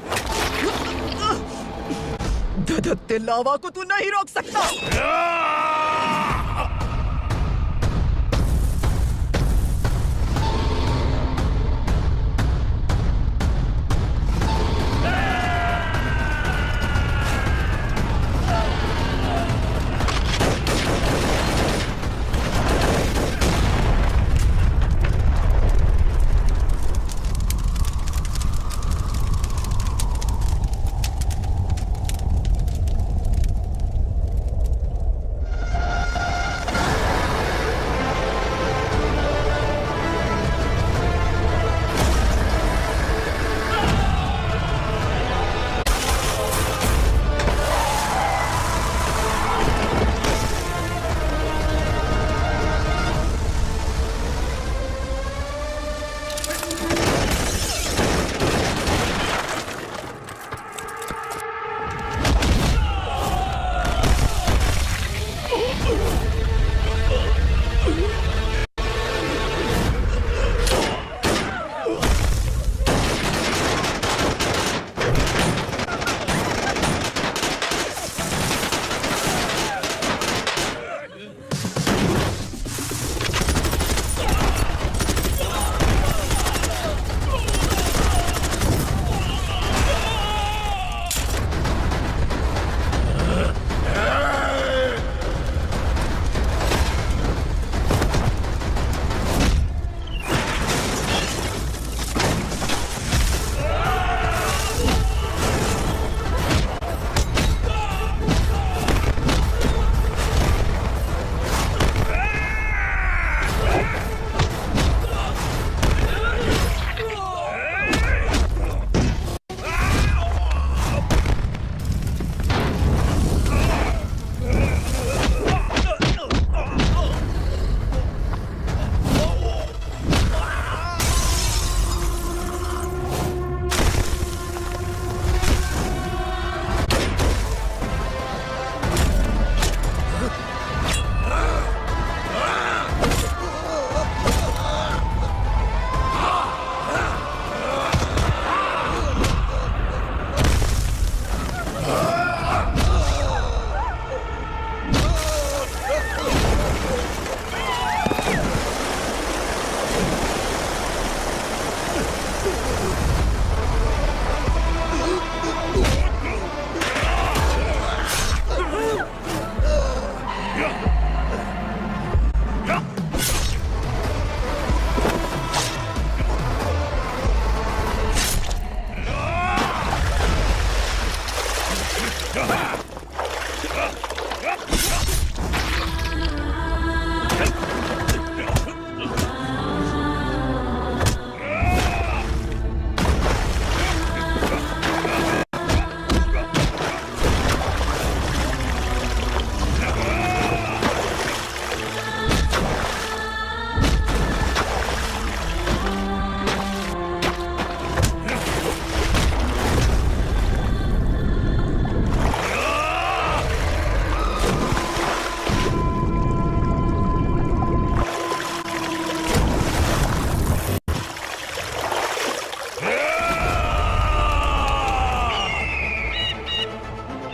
धधकते लावा को तू नहीं रोक सकता।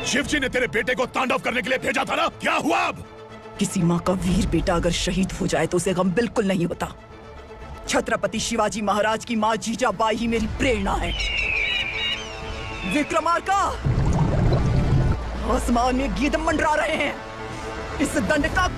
शिवजी ने तेरे बेटे को तांडव करने के लिए भेजा था ना, क्या हुआ अब? किसी माँ का वीर बेटा अगर शहीद हो जाए तो उसे गम बिल्कुल नहीं होता। छत्रपति शिवाजी महाराज की माँ जीजाबाई ही मेरी प्रेरणा है। विक्रमार्का, आसमान में गीत मंडरा रहे हैं। इस दंड का